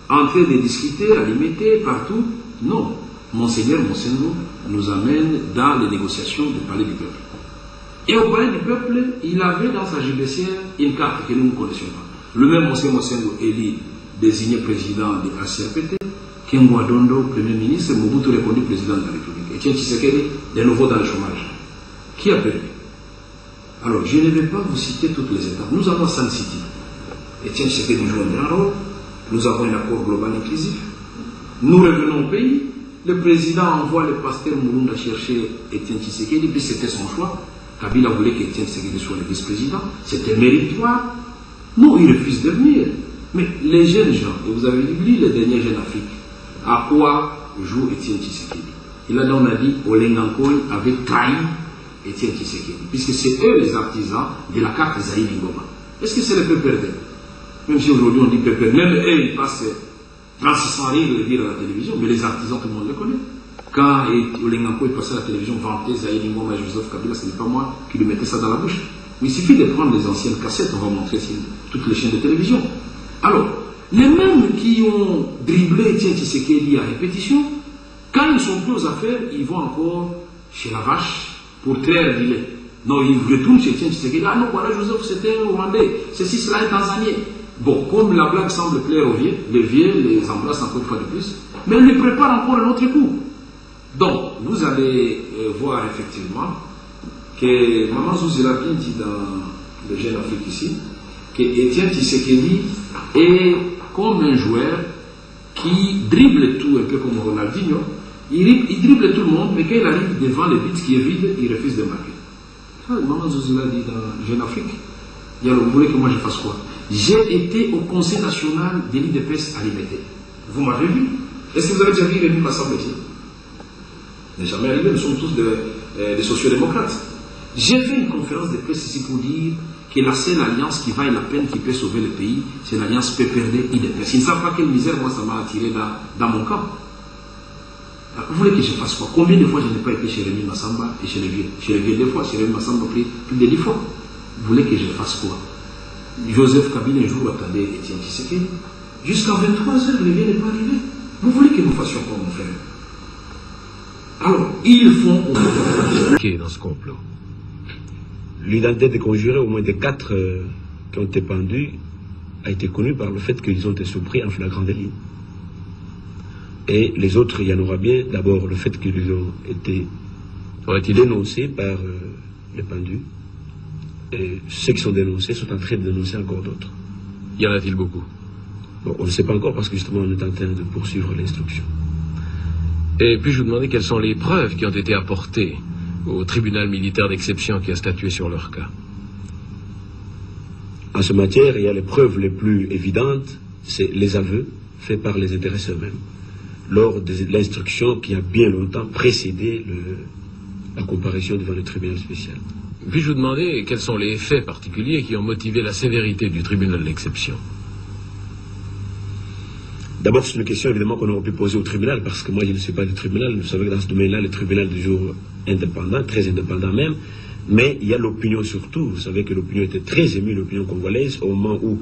en train de discuter, à limiter partout. Non, Monseigneur Monsengo nous amène dans les négociations du palais du peuple. Et au palais du peuple, il avait dans sa gibecière une carte que nous ne connaissions pas. Le même Monseigneur Monsengo élit désigné président de la CRPT, Kengwa Dondo, Premier ministre, Mobutu répondu président de la République. Etienne Tshisekedi, de nouveau dans le chômage. Qui a perdu? Alors, je ne vais pas vous citer toutes les étapes. Nous avons San City. Etienne Tshisekedi joue un grand rôle. Nous avons un accord global inclusif. Nous revenons au pays. Le président envoie le pasteur Mourounda chercher Etienne Tshisekedi, puis c'était son choix. Kabila voulait qu'Etienne Tshisekedi soit le vice-président. C'était méritoire. Non, il refuse de venir. Mais les jeunes gens, et vous avez vu les derniers jeunes Afrique, à quoi joue Etienne Tshisekedi? Il a donc dit Olengankoy avait trahi Etienne Tshisekedi, puisque c'est eux les artisans de la carte Zaïre Ngoma. Est-ce que c'est le peuple perdant? Même si aujourd'hui on dit peuple, même eux ils passent 3600 rires de le dire à la télévision, mais les artisans tout le monde le connaît. Quand Olengankoy passait à la télévision vantait Zaïre Ngoma et Joseph Kabila, ce n'est pas moi qui lui mettais ça dans la bouche. Mais il suffit de prendre les anciennes cassettes, on va montrer sur toutes les chaînes de télévision. Alors, les mêmes qui ont dribblé Etienne Tshisekedi à répétition, quand ils sont plus aux affaires, ils vont encore chez la vache pour traire du lait. Non, ils retournent chez Etienne Tshisekedi. Ah non, voilà, Joseph, c'était un Rwandais. Ceci, cela est Tanzanien. Bon, comme la blague semble plaire aux vieux, les vieux les embrassent encore une fois de plus, mais ils lui préparent encore un autre coup. Donc, vous allez voir effectivement que Maman Zouzi l'a bien dit dans le Jeune Afrique ici, que Etienne Tshisekedi est comme un joueur qui dribble tout, un peu comme Ronaldinho. Il dribble tout le monde, mais quand il arrive devant le but qui est vide, il refuse de marquer. Maman Zouzi l'a dit dans Jeune Afrique. Et alors, vous voulez que moi je fasse quoi? J'ai été au Conseil national de l'IDPS à Liberté. Vous m'avez vu? Est-ce que vous avez déjà vu Rémi Massamba ici? N'est jamais arrivé, nous sommes tous des sociodémocrates. J'ai fait une conférence de presse ici pour dire que la seule alliance qui vaille la peine, qui peut sauver le pays, c'est l'alliance PPRD-IDPS. Ils ne savent pas quelle misère, moi, ça m'a attiré dans mon camp. Alors, vous voulez que je fasse quoi? Combien de fois je n'ai pas été chez Rémi Massamba et chez les vieux? Chez les vieux, 2 fois, chez Rémi Massamba, plus de 10 fois. Vous voulez que je fasse quoi? Joseph Kabila, un jour, attendait Etienne Tshisekedi. Jusqu'à 23h, le vieux n'est pas arrivé. Vous voulez que nous fassions quoi, mon frère? Alors, ils font... Qui est dans ce complot? L'identité des conjurés, au moins des 4 qui ont été pendus, a été connue par le fait qu'ils ont été surpris en flagrant délit. Et les autres, il y en aura bien. D'abord, le fait qu'ils ont été dénoncés par les pendus. Et ceux qui sont dénoncés sont en train de dénoncer encore d'autres. Y en a-t-il beaucoup? Bon, on ne sait pas encore parce que justement on est en train de poursuivre l'instruction. Et puis je vous demander quelles sont les preuves qui ont été apportées au tribunal militaire d'exception qui a statué sur leur cas. En ce matière, il y a les preuves les plus évidentes, c'est les aveux faits par les intéressés eux-mêmes, lors de l'instruction qui a bien longtemps précédé la comparution devant le tribunal spécial. Puis je vous demandais quels sont les faits particuliers qui ont motivé la sévérité du tribunal d'exception. D'abord, c'est une question évidemment qu'on aurait pu poser au tribunal, parce que moi je ne suis pas du tribunal. Vous savez que dans ce domaine-là, le tribunal est toujours indépendant, très indépendant même. Mais il y a l'opinion surtout. Vous savez que l'opinion était très émue, l'opinion congolaise, au moment où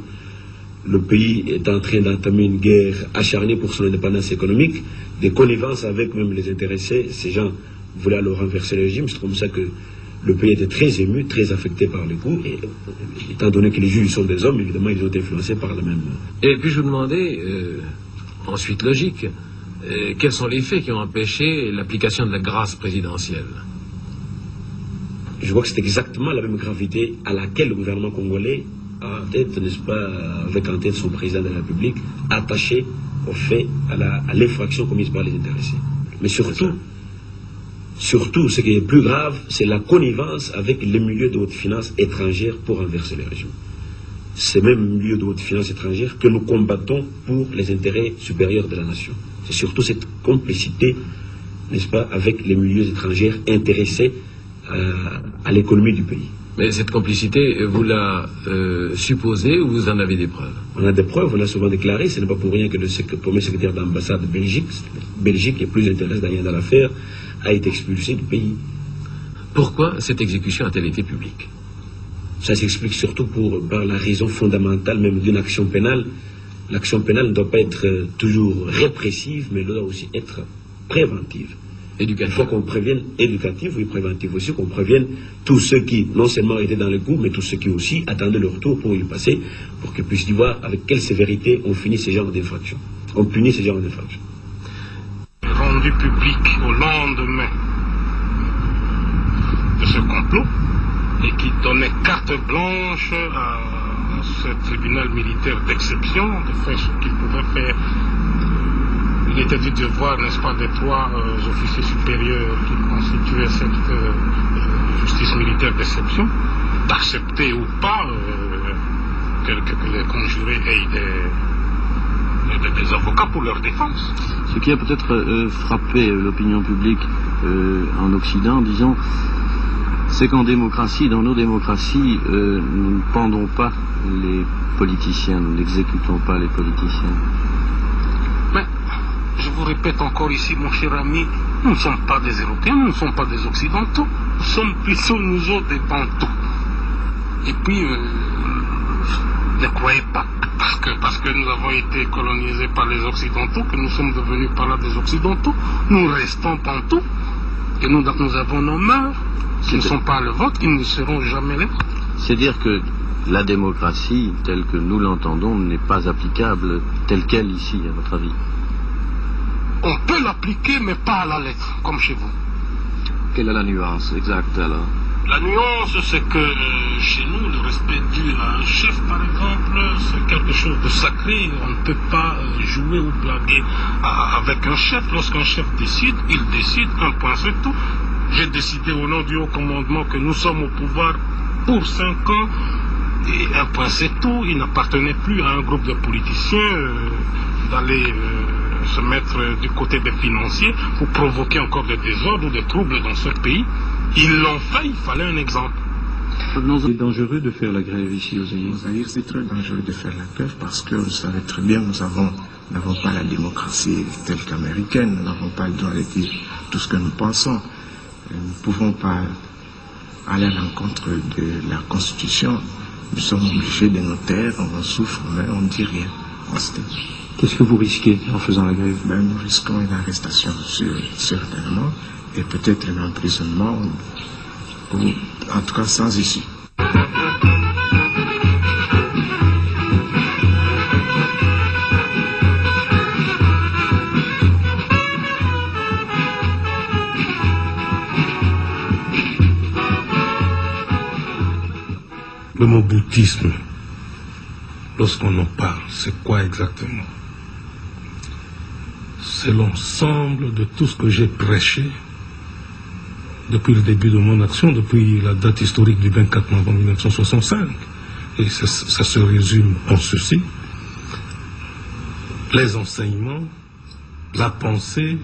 le pays est en train d'entamer une guerre acharnée pour son indépendance économique, des connivences avec même les intéressés. Ces gens voulaient alors renverser le régime. C'est comme ça que le pays était très ému, très affecté par les coups, et étant donné que les juges sont des hommes, évidemment, ils ont été influencés par le même... Et puis je vous demandais, ensuite logique, quels sont les faits qui ont empêché l'application de la grâce présidentielle? Je vois que c'est exactement la même gravité à laquelle le gouvernement congolais a en tête, n'est-ce pas, avec en tête son président de la République, attaché au fait, à l'infraction commise par les intéressés. Mais surtout, ce qui est plus grave, c'est la connivence avec les milieux de haute finance étrangères pour renverser les régimes. Ces mêmes milieux de haute finance étrangère que nous combattons pour les intérêts supérieurs de la nation. C'est surtout cette complicité, n'est-ce pas, avec les milieux étrangers intéressés à l'économie du pays. Mais cette complicité, vous la supposez ou vous en avez des preuves? On a des preuves, on l'a souvent déclaré. Ce n'est pas pour rien que le premier secrétaire d'ambassade de Belgique, qui est plus intéressé dans l'affaire, a été expulsé du pays. Pourquoi cette exécution a-t-elle été publique? Ça s'explique surtout par la raison fondamentale même d'une action pénale. L'action pénale ne doit pas être toujours répressive, mais elle doit aussi être préventive. Éducative. Il faut qu'on prévienne, éducative, oui, préventive aussi, qu'on prévienne tous ceux qui, non seulement étaient dans le coup, mais tous ceux qui aussi attendaient leur tour pour y passer, pour qu'ils puissent y voir avec quelle sévérité on finit ces genres d'infractions. On punit ces genres d'infractions. Rendu public au lendemain de ce complot et qui donnait carte blanche à ce tribunal militaire d'exception de faire ce qu'il pouvait faire. Il était du devoir, n'est-ce pas, des 3 officiers supérieurs qui constituaient cette justice militaire d'exception d'accepter ou pas que les conjurés aient des avocats pour leur défense. Ce qui a peut-être frappé l'opinion publique en Occident, disons, c'est qu'en démocratie, dans nos démocraties, nous ne pendons pas les politiciens, nous n'exécutons pas les politiciens. Mais, je vous répète encore ici, mon cher ami, nous ne sommes pas des Européens, nous ne sommes pas des Occidentaux, nous sommes plutôt nous autres des Bantous. Et puis, ne croyez pas, parce que nous avons été colonisés par les Occidentaux, que nous sommes devenus par là des Occidentaux, nous restons Bantous, et nous avons nos mœurs, qui ne sont pas le vôtre, qui ne seront jamais les vôtres. C'est dire que la démocratie, telle que nous l'entendons, n'est pas applicable telle qu'elle ici, à votre avis? On peut l'appliquer, mais pas à la lettre, comme chez vous. Quelle est la nuance exacte alors? La nuance, c'est que chez nous, le respect dû à un chef, par exemple, c'est quelque chose de sacré. On ne peut pas jouer ou blaguer avec un chef. Lorsqu'un chef décide, il décide, un point c'est tout. J'ai décidé au nom du haut commandement que nous sommes au pouvoir pour 5 ans, et un point c'est tout. Il n'appartenait plus à un groupe de politiciens d'aller se mettre du côté des financiers pour provoquer encore des désordres ou des troubles dans ce pays. Ils l'ont fait, il fallait un exemple. C'est dangereux de faire la grève ici aux Zaïre. Aux Zaïre, c'est très dangereux de faire la grève parce que vous savez très bien, nous n'avons pas la démocratie telle qu'américaine, nous n'avons pas le droit de dire tout ce que nous pensons. Nous ne pouvons pas aller à l'encontre de la Constitution. Nous sommes obligés de nous taire, on souffre, mais on ne dit rien. Qu'est-ce que vous risquez en faisant la grève? Nous risquons une arrestation, certainement, et peut-être un emprisonnement, ou en tout cas sans issue. Le mot bouddhisme, lorsqu'on en parle, c'est quoi exactement? C'est l'ensemble de tout ce que j'ai prêché depuis le début de mon action, depuis la date historique du 24 novembre 1965. Et ça se résume en ceci: les enseignements, la pensée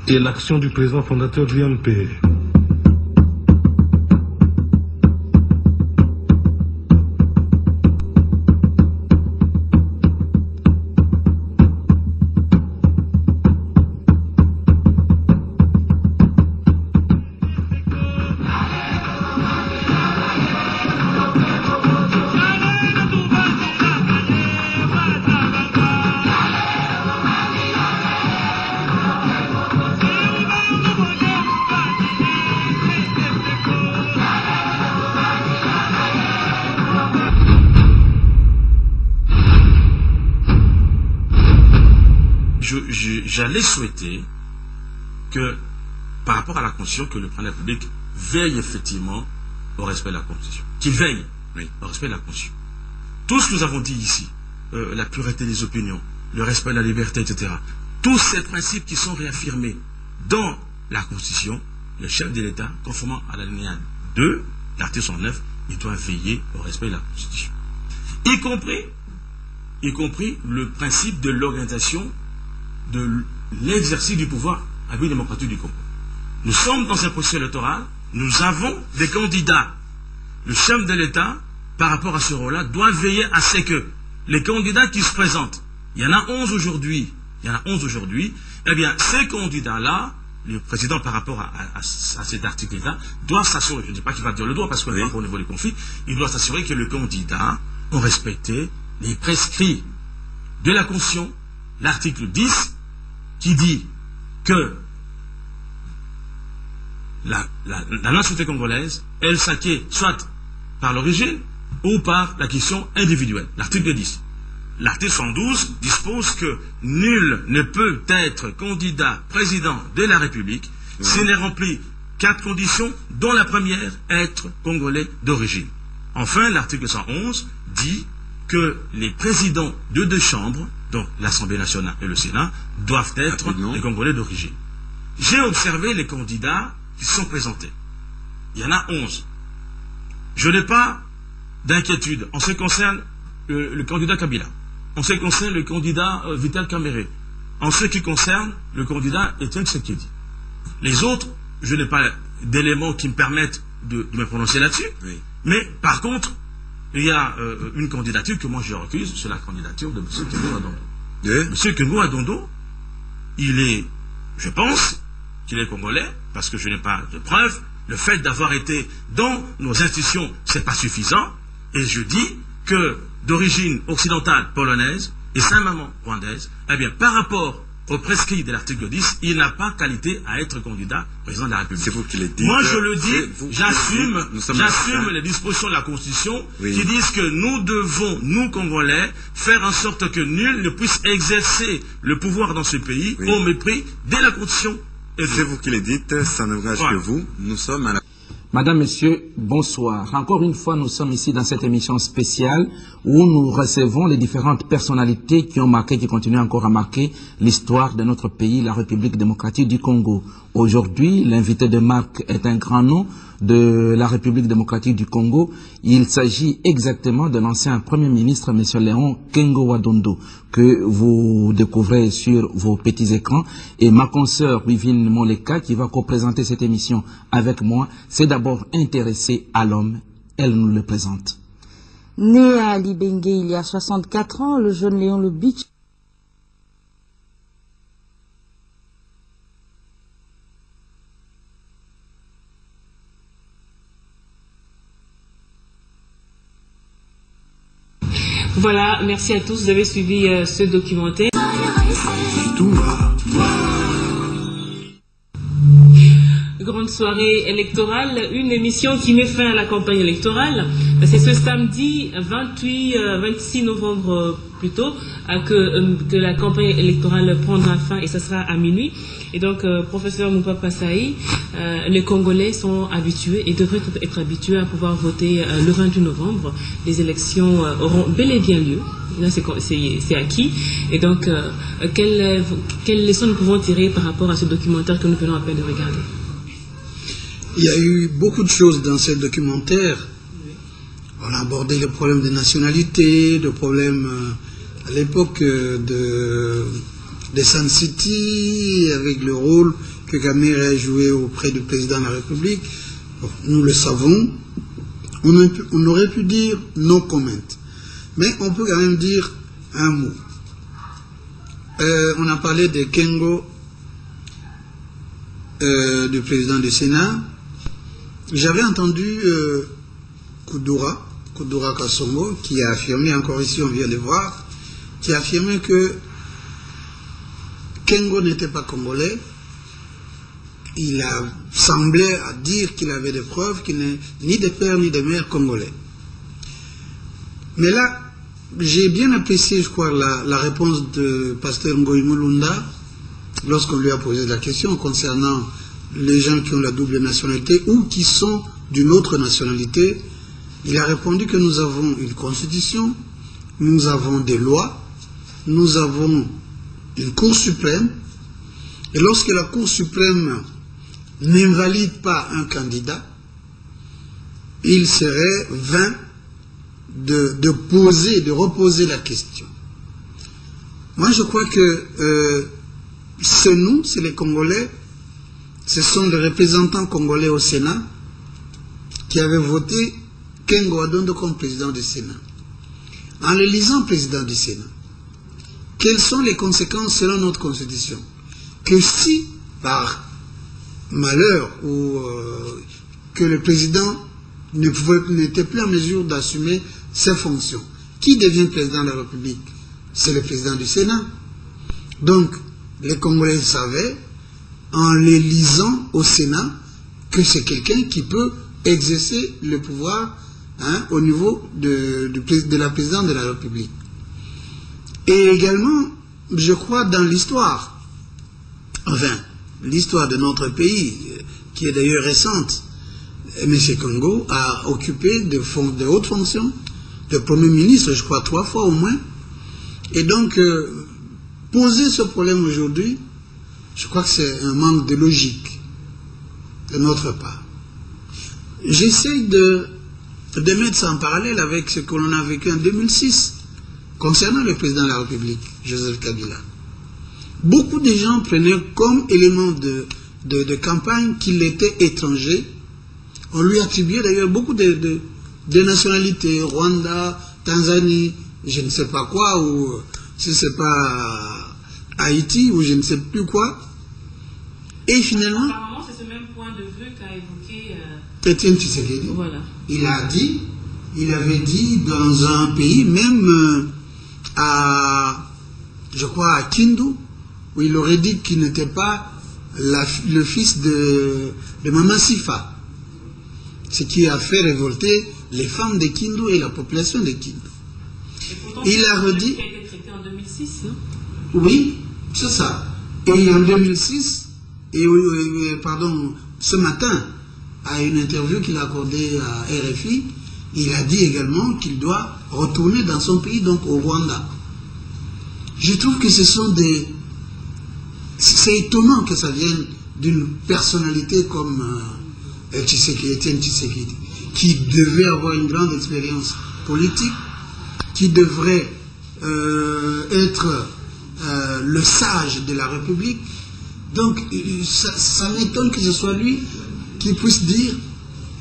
et l'action du président fondateur du MPR. J'allais souhaiter que, par rapport à la Constitution, que le président de la République veille effectivement au respect de la Constitution. Qu'il veille au respect de la Constitution. Tout ce que nous avons dit ici, la pureté des opinions, le respect de la liberté, etc., tous ces principes qui sont réaffirmés dans la Constitution, le chef de l'État, conformément à l'alinéa 2, l'article 109, il doit veiller au respect de la Constitution. Y compris le principe de l'organisation de l'exercice du pouvoir à la République démocratique du Congo. Nous sommes dans un processus électoral, nous avons des candidats. Le chef de l'État, par rapport à ce rôle-là, doit veiller à ce que les candidats qui se présentent, il y en a 11 aujourd'hui, eh bien, ces candidats-là, le président, par rapport à cet article-là, doit s'assurer, je ne dis pas qu'il va dire le droit, parce qu'on n'est pas au niveau des conflits, il doit s'assurer que les candidats ont respecté les prescrits de la Constitution, l'article 10, qui dit que la nationalité congolaise, elle s'acquiert soit par l'origine ou par la question individuelle. L'article 10. L'article 112 dispose que nul ne peut être candidat président de la République s'il n'est rempli 4 conditions, dont la première, être congolais d'origine. Enfin, l'article 111 dit que les présidents de 2 chambres, donc l'Assemblée nationale et le Sénat, doivent être les Congolais d'origine. J'ai observé les candidats qui se sont présentés. Il y en a 11. Je n'ai pas d'inquiétude en ce qui concerne le candidat Kabila, en ce qui concerne le candidat Vital Kamerhe, en ce qui concerne le candidat Etienne Tshisekedi. Les autres, je n'ai pas d'éléments qui me permettent de me prononcer là-dessus. Oui. Mais par contre, il y a une candidature que moi je recuse, c'est la candidature de M. Kengo Adondo. M. Kengo Adondo, il est, je pense, qu'il est congolais, parce que je n'ai pas de preuves. Le fait d'avoir été dans nos institutions, c'est pas suffisant. Et je dis que d'origine occidentale polonaise et sa maman rwandaise, eh bien, par rapport au prescrit de l'article 10, il n'a pas qualité à être candidat président de la République. C'est vous qui le dites. Moi, je le dis, j'assume les dispositions de la Constitution qui disent que nous devons, nous Congolais, faire en sorte que nul ne puisse exercer le pouvoir dans ce pays au mépris de la Constitution. C'est vous qui le dites, ça n'engage que vous. Nous sommes à la... Madame, Monsieur, bonsoir. Encore une fois, nous sommes ici dans cette émission spéciale où nous recevons les différentes personnalités qui ont marqué, qui continuent encore à marquer l'histoire de notre pays, la République démocratique du Congo. Aujourd'hui, l'invité de marque est un grand nom de la République démocratique du Congo. Il s'agit exactement de l'ancien Premier ministre, M. Léon Kengo Wadondo, que vous découvrez sur vos petits écrans. Et ma consoeur Vivine Moleka, qui va co-présenter cette émission avec moi, s'est d'abord intéressée à l'homme. Elle nous le présente. Né à Libenge il y a 64 ans, le jeune Léon Lubitsch Voilà, merci à tous, vous avez suivi ce documentaire. Grande soirée électorale, une émission qui met fin à la campagne électorale. C'est ce samedi 26 novembre plutôt que la campagne électorale prendra fin et ça sera à minuit. Et donc, professeur Moupa Passaï, les Congolais sont habitués et devraient être habitués à pouvoir voter le 28 novembre. Les élections auront bel et bien lieu. Là, c'est acquis. Et donc, quelles leçons nous pouvons tirer par rapport à ce documentaire que nous venons à peine de regarder? Il y a eu beaucoup de choses dans ce documentaire. On a abordé le problème de nationalité, le problème à l'époque de Sun City, avec le rôle que Gamere a joué auprès du président de la République. Bon, nous le savons. On aurait pu dire no comment. Mais on peut quand même dire un mot. On a parlé de Kengo, du président du Sénat. J'avais entendu Koudoura Kassongo, qui a affirmé, encore ici on vient de voir, qui a affirmé que Kengo n'était pas congolais. Il a semblé à dire qu'il avait des preuves qu'il n'est ni de père ni de mère congolais. Mais là, j'ai bien apprécié, je crois, la réponse de pasteur Ngoï Mulunda lorsqu'on lui a posé la question concernant les gens qui ont la double nationalité ou qui sont d'une autre nationalité. Il a répondu que nous avons une constitution, nous avons des lois, nous avons une Cour suprême, et lorsque la Cour suprême n'invalide pas un candidat, il serait vain de reposer la question. Moi, je crois que c'est les Congolais, ce sont les représentants congolais au Sénat qui avaient voté Kengo Wadondo comme président du Sénat. En le lisant président du Sénat, quelles sont les conséquences selon notre Constitution? Que si, par malheur, ou que le président n'était plus en mesure d'assumer ses fonctions, qui devient président de la République? C'est le président du Sénat. Donc, les Congolais savaient, en les lisant au Sénat, que c'est quelqu'un qui peut exercer le pouvoir au niveau de la présidente de la République. Et également, je crois, dans l'histoire, enfin, l'histoire de notre pays, qui est d'ailleurs récente, M. Congo a occupé de hautes fonctions, de Premier ministre, je crois 3 fois au moins. Et donc, poser ce problème aujourd'hui, je crois que c'est un manque de logique de notre part. J'essaie de mettre ça en parallèle avec ce que l'on a vécu en 2006 concernant le président de la République, Joseph Kabila. Beaucoup de gens prenaient comme élément de campagne qu'il était étranger. On lui attribuait d'ailleurs beaucoup de nationalités, Rwanda, Tanzanie, je ne sais pas quoi, ou si c'est pas Haïti, ou je ne sais plus quoi. Et finalement... Apparemment, c'est ce même point de vue qu'a évoqué... Étienne Tshisekedi. Voilà. Il avait dit dans un pays, même je crois à Kindu, où il aurait dit qu'il n'était pas le fils de Maman Sifa. Ce qui a fait révolter les femmes de Kindu et la population de Kindu. Il a redit... Il a été traité en 2006, non? Oui, c'est ça. Et en 2006, ce matin, à une interview qu'il a accordée à RFI, il a dit également qu'il doit retourner dans son pays, donc au Rwanda. Je trouve que ce sont des... C'est étonnant que ça vienne d'une personnalité comme Etienne Tshisekedi, qui devait avoir une grande expérience politique, qui devrait être le sage de la République. Donc, ça m'étonne que ce soit lui qui puisse dire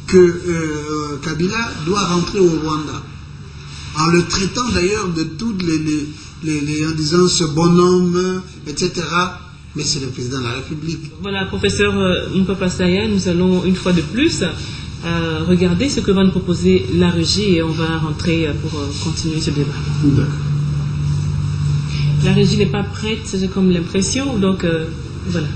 que Kabila doit rentrer au Rwanda, en le traitant d'ailleurs de toutes en disant ce bonhomme, etc. Mais c'est le président de la République. Voilà, professeur Mpapa Saya, nous allons une fois de plus regarder ce que va nous proposer la régie et on va rentrer pour continuer ce débat. D'accord. La régie n'est pas prête, j'ai comme l'impression, donc voilà.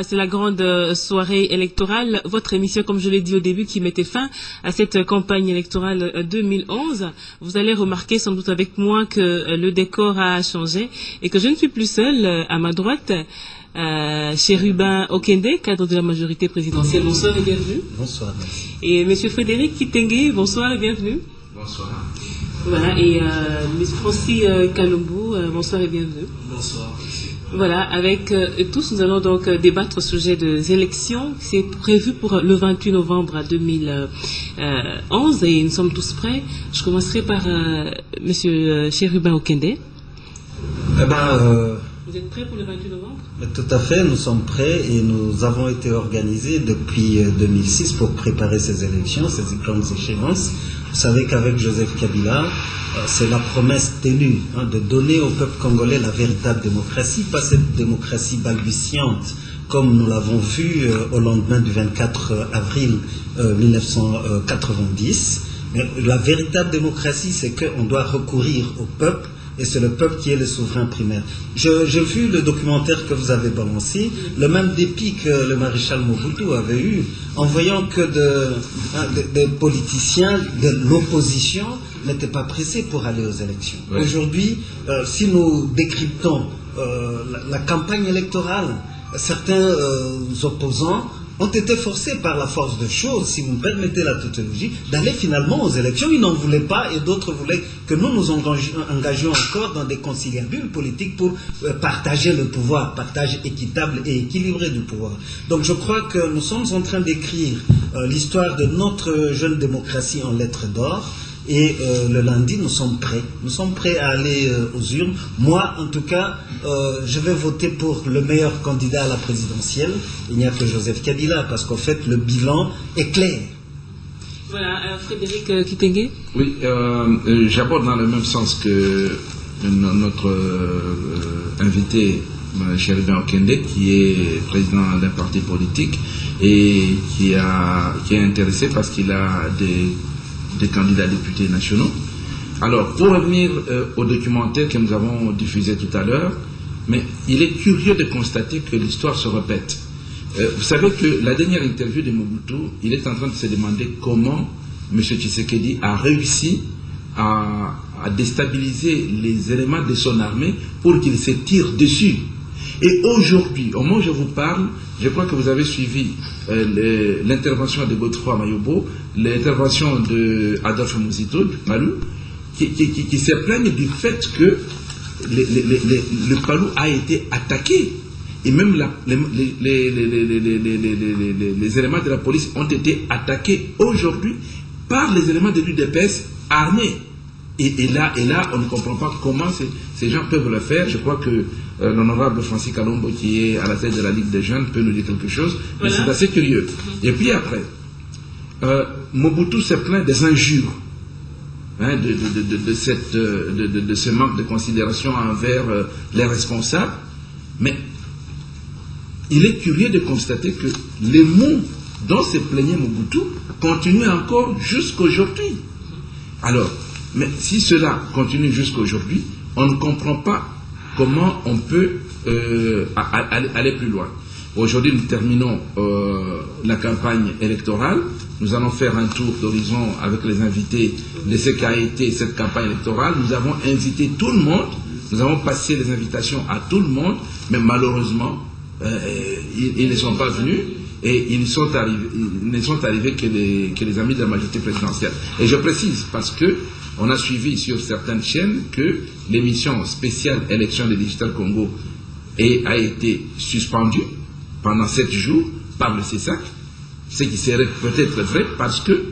C'est la grande soirée électorale, votre émission, comme je l'ai dit au début, qui mettait fin à cette campagne électorale 2011. Vous allez remarquer sans doute avec moi que le décor a changé et que je ne suis plus seule. À ma droite, Chérubin Okende, cadre de la majorité présidentielle. Bonsoir et bienvenue. Bonsoir, merci. Et M. Frédéric Kitenge, bonsoir et bienvenue. Bonsoir. Voilà, et M. Francis Kalumbu, bonsoir et bienvenue. Bonsoir. Voilà, avec tous, nous allons donc débattre au sujet des élections. C'est prévu pour le 28 novembre 2011 et nous sommes tous prêts. Je commencerai par M. Chérubin Okende. Vous êtes prêts pour le 28 novembre? Tout à fait, nous sommes prêts et nous avons été organisés depuis 2006 pour préparer ces élections, ces grandes échéances. Vous savez qu'avec Joseph Kabila, c'est la promesse tenue de donner au peuple congolais la véritable démocratie, pas cette démocratie balbutiante comme nous l'avons vu au lendemain du 24 avril 1990. Mais la véritable démocratie, c'est qu'on doit recourir au peuple et c'est le peuple qui est le souverain primaire. J'ai vu le documentaire que vous avez balancé, le même dépit que le maréchal Mobutu avait eu en voyant que des politiciens de l'opposition n'étaient pas pressés pour aller aux élections. Ouais. Aujourd'hui, si nous décryptons la campagne électorale, certains opposants ont été forcés par la force de choses, si vous me permettez la tautologie, d'aller finalement aux élections. Ils n'en voulaient pas et d'autres voulaient que nous nous engagions encore dans des conciliabules politiques pour partager le pouvoir, partage équitable et équilibré du pouvoir. Donc je crois que nous sommes en train d'écrire l'histoire de notre jeune démocratie en lettres d'or. Et le lundi, nous sommes prêts. Nous sommes prêts à aller aux urnes. Moi, en tout cas, je vais voter pour le meilleur candidat à la présidentielle. Il n'y a que Joseph Kabila, parce qu'en fait, le bilan est clair. Voilà, Frédéric Kitenge. Oui, j'aborde dans le même sens que notre invité, Chérubin Okende, qui est président d'un parti politique et qui est intéressé parce qu'il a des candidats députés nationaux. Alors, pour revenir au documentaire que nous avons diffusé tout à l'heure, mais il est curieux de constater que l'histoire se répète. Vous savez que la dernière interview de Mobutu, il est en train de se demander comment M. Tshisekedi a réussi à déstabiliser les éléments de son armée pour qu'il se tire dessus. Et aujourd'hui, au moment où je vous parle, je crois que vous avez suivi l'intervention de Godefroy Mayobo, l'intervention de Adolphe Malou, qui se plaignent du fait que le Palou a été attaqué. Et même les éléments de la police ont été attaqués aujourd'hui par les éléments de l'UDPS armés. Et là, on ne comprend pas comment ces gens peuvent le faire. Je crois que l'honorable Francis Kalombo, qui est à la tête de la Ligue des Jeunes, peut nous dire quelque chose. Voilà. Mais c'est assez curieux. Et puis après, Mobutu s'est plaint des injures, hein, de ce manque de considération envers les responsables. Mais il est curieux de constater que les mots dont se plaignait Mobutu continuent encore jusqu'aujourd'hui. Alors, mais si cela continue jusqu'aujourd'hui, on ne comprend pas comment on peut aller plus loin. Aujourd'hui, nous terminons la campagne électorale. Nous allons faire un tour d'horizon avec les invités de ce qu'a été cette campagne électorale. Nous avons invité tout le monde. Nous avons passé les invitations à tout le monde, mais malheureusement, ils ne sont pas venus. Et ils ne sont arrivés que les amis de la majorité présidentielle. Et je précise, parce que on a suivi sur certaines chaînes que l'émission spéciale élection de Digital Congo a été suspendue pendant 7 jours par le CESAC, ce qui serait peut-être vrai parce que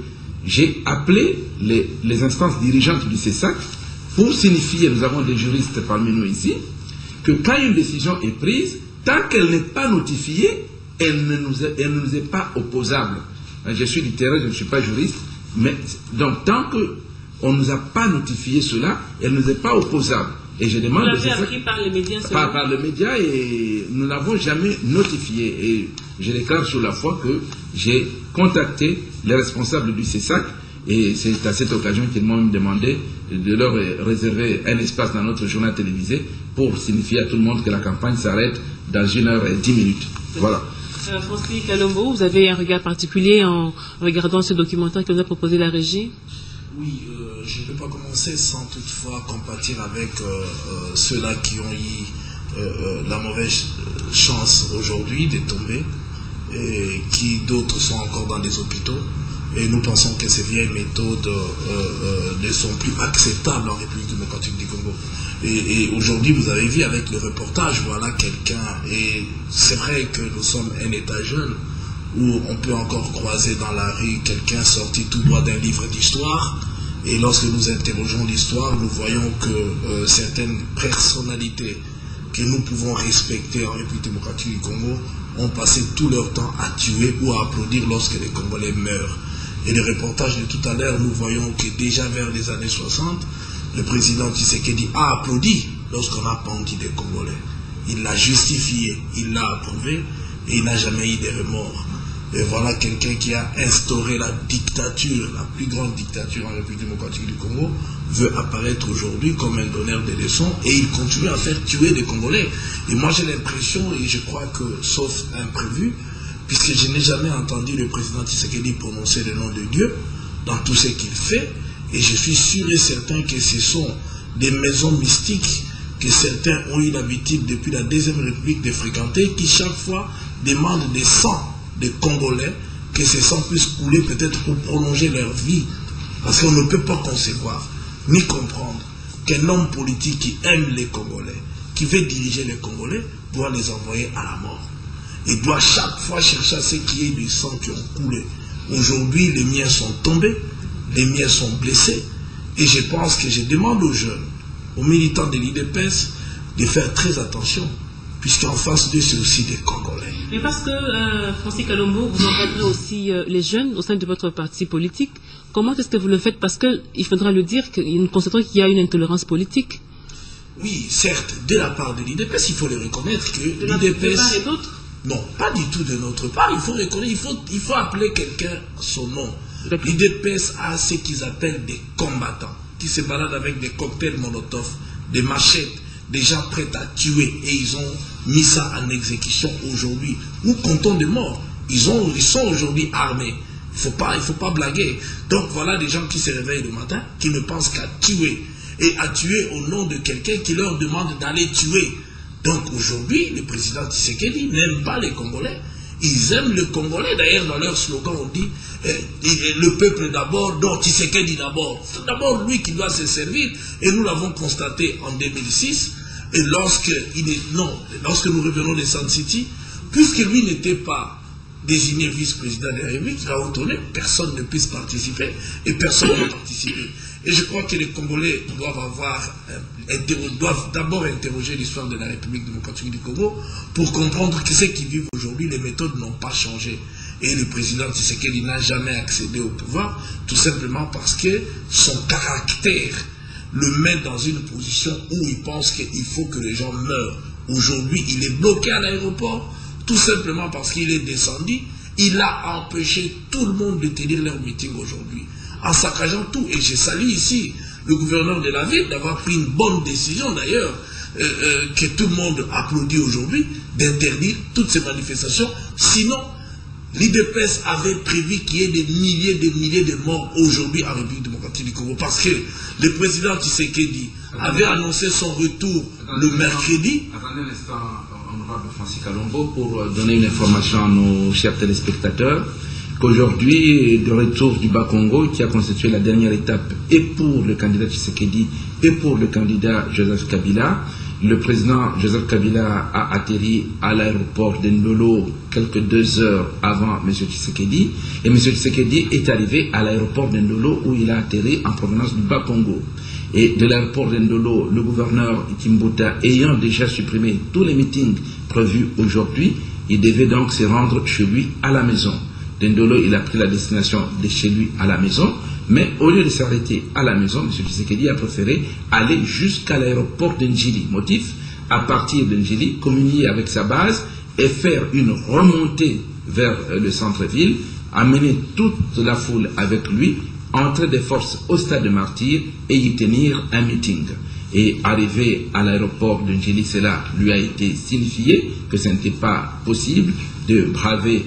j'ai appelé les instances dirigeantes du CESAC pour signifier, nous avons des juristes parmi nous ici, que quand une décision est prise, tant qu'elle n'est pas notifiée, elle ne nous est pas opposable. Je suis du terrain, je ne suis pas juriste, mais donc tant qu'on ne nous a pas notifié cela, elle ne nous est pas opposable. Et je demande... Vous l'avez appris par les médias par le média, et nous ne l'avons jamais notifié. Et je déclare sur la foi que j'ai contacté les responsables du CESAC, et c'est à cette occasion qu'ils m'ont demandé de leur réserver un espace dans notre journal télévisé pour signifier à tout le monde que la campagne s'arrête dans 1h10. Voilà. Francis Kalombo, vous avez un regard particulier en regardant ce documentaire que nous a proposé la régie? Oui, je ne peux pas commencer sans toutefois compatir avec ceux-là qui ont eu la mauvaise chance aujourd'hui de tomber, et qui d'autres sont encore dans des hôpitaux. Et nous pensons que ces vieilles méthodes ne sont plus acceptables en République démocratique du Congo. Et aujourd'hui, vous avez vu avec le reportage, voilà quelqu'un, et c'est vrai que nous sommes un État jeune, où on peut encore croiser dans la rue quelqu'un sorti tout droit d'un livre d'histoire, et lorsque nous interrogeons l'histoire, nous voyons que certaines personnalités que nous pouvons respecter en République démocratique du Congo ont passé tout leur temps à tuer ou à applaudir lorsque les Congolais meurent. Et le reportage de tout à l'heure, nous voyons que déjà vers les années 60, le président Tshisekedi a applaudi lorsqu'on a penti des Congolais. Il l'a justifié, il l'a approuvé, et il n'a jamais eu de remords. Et voilà quelqu'un qui a instauré la dictature, la plus grande dictature en République démocratique du Congo, veut apparaître aujourd'hui comme un donneur de leçons, et il continue à faire tuer des Congolais. Et moi j'ai l'impression, et je crois que, sauf imprévu, puisque je n'ai jamais entendu le président Tshisekedi prononcer le nom de Dieu dans tout ce qu'il fait, et je suis sûr et certain que ce sont des maisons mystiques que certains ont eu l'habitude depuis la Deuxième République de fréquenter, qui chaque fois demandent des sangs des Congolais, que ces sangs puissent couler peut-être pour prolonger leur vie. Parce qu'on ne peut pas concevoir, ni comprendre qu'un homme politique qui aime les Congolais, qui veut diriger les Congolais, doit les envoyer à la mort. Il doit chaque fois chercher à ce qu'il y ait du sang qui ont coulé. Aujourd'hui, les miens sont tombés, les miens sont blessés, et je pense que je demande aux jeunes, aux militants de l'IDPS, de faire très attention, puisqu'en face d'eux, c'est aussi des Congolais. Mais parce que, Francis Kalombo, vous encadrez aussi les jeunes au sein de votre parti politique, comment est-ce que vous le faites? Parce qu'il faudra le dire, nous constatons qu'il y a une intolérance politique. Oui, certes, de la part de l'IDPS, il faut le reconnaître que l'IDPS... De part et d'autres? Non, pas du tout de notre part. Il faut reconnaître, il faut appeler quelqu'un son nom. L'IDPS a ce qu'ils appellent des combattants, qui se baladent avec des cocktails Molotov, des machettes, des gens prêts à tuer, et ils ont mis ça en exécution aujourd'hui. Nous comptons des morts. Ils sont aujourd'hui armés. Il ne faut pas blaguer. Donc voilà des gens qui se réveillent le matin, qui ne pensent qu'à tuer. Et à tuer au nom de quelqu'un qui leur demande d'aller tuer. Donc aujourd'hui, le président Tshisekedi n'aime pas les Congolais. Ils aiment le Congolais. D'ailleurs, dans leur slogan, on dit le peuple d'abord, donc Tshisekedi d'abord. C'est d'abord lui qui doit se servir. Et nous l'avons constaté en 2006, Et lorsque nous revenons de Sun City, puisque lui n'était pas désigné vice-président de la République, il a retourné, personne ne puisse participer et personne n'a participé. Et je crois que les Congolais doivent d'abord interroger l'histoire de la République démocratique du Congo pour comprendre que ceux qui vivent aujourd'hui, les méthodes n'ont pas changé. Et le président Tshisekedi n'a jamais accédé au pouvoir, tout simplement parce que son caractère le met dans une position où il pense qu'il faut que les gens meurent. Aujourd'hui, il est bloqué à l'aéroport, tout simplement parce qu'il est descendu. Il a empêché tout le monde de tenir leur meeting aujourd'hui, en saccageant tout. Et je salue ici le gouverneur de la ville d'avoir pris une bonne décision, d'ailleurs, que tout le monde applaudit aujourd'hui, d'interdire toutes ces manifestations. Sinon, l'IDPS avait prévu qu'il y ait des milliers de morts aujourd'hui en République démocratique du Congo, parce que le président Tshisekedi avait annoncé son retour le mercredi. Attendez un instant, honorable Francis Kalombo, pour donner une information à nos chers téléspectateurs, qu'aujourd'hui, le retour du Bas-Congo, qui a constitué la dernière étape, et pour le candidat Tshisekedi, et pour le candidat Joseph Kabila, le président Joseph Kabila a atterri à l'aéroport de Ndolo quelques 2 heures avant M. Tshisekedi, et M. Tshisekedi est arrivé à l'aéroport de Ndolo où il a atterri en provenance du Bas-Congo. Et de l'aéroport de Ndolo, le gouverneur Kimbuta ayant déjà supprimé tous les meetings prévus aujourd'hui, il devait donc se rendre chez lui à la maison. De Ndolo, il a pris la destination de chez lui à la maison. Mais au lieu de s'arrêter à la maison, M. Tshisekedi a préféré aller jusqu'à l'aéroport d'Ndjili. Motif, à partir d'Ndjili, communier avec sa base et faire une remontée vers le centre-ville, amener toute la foule avec lui, entrer des forces au stade de Martyr et y tenir un meeting. Et arrivé à l'aéroport d'Ndjili, cela lui a été signifié que ce n'était pas possible de braver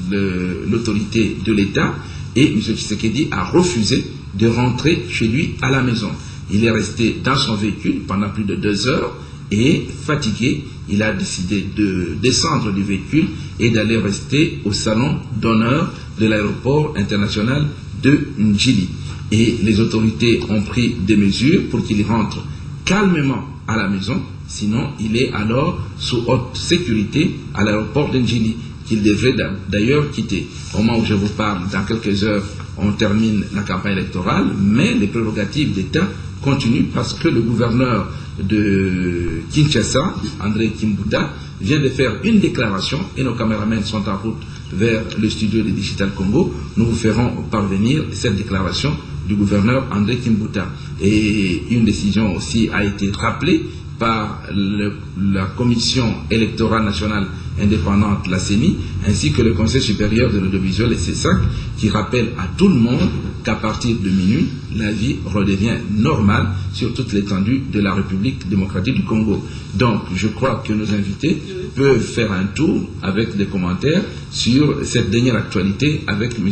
l'autorité de l'État. Et M. Tshisekedi a refusé de rentrer chez lui à la maison. Il est resté dans son véhicule pendant plus de 2 heures et fatigué, il a décidé de descendre du véhicule et d'aller rester au salon d'honneur de l'aéroport international de Ndjili. Et les autorités ont pris des mesures pour qu'il rentre calmement à la maison, sinon il est alors sous haute sécurité à l'aéroport de Ndjili, qu'il devrait d'ailleurs quitter. Au moment où je vous parle, dans quelques heures, on termine la campagne électorale, mais les prérogatives d'État continuent parce que le gouverneur de Kinshasa, André Kimbuta, vient de faire une déclaration et nos caméramans sont en route vers le studio de Digital Congo. Nous vous ferons parvenir cette déclaration du gouverneur André Kimbuta. Et une décision aussi a été rappelée par la Commission électorale nationale indépendante, la CENI, ainsi que le Conseil supérieur de l'audiovisuel et CESAC, qui rappelle à tout le monde qu'à partir de minuit, la vie redevient normale sur toute l'étendue de la République démocratique du Congo. Donc, je crois que nos invités peuvent faire un tour avec des commentaires sur cette dernière actualité avec M.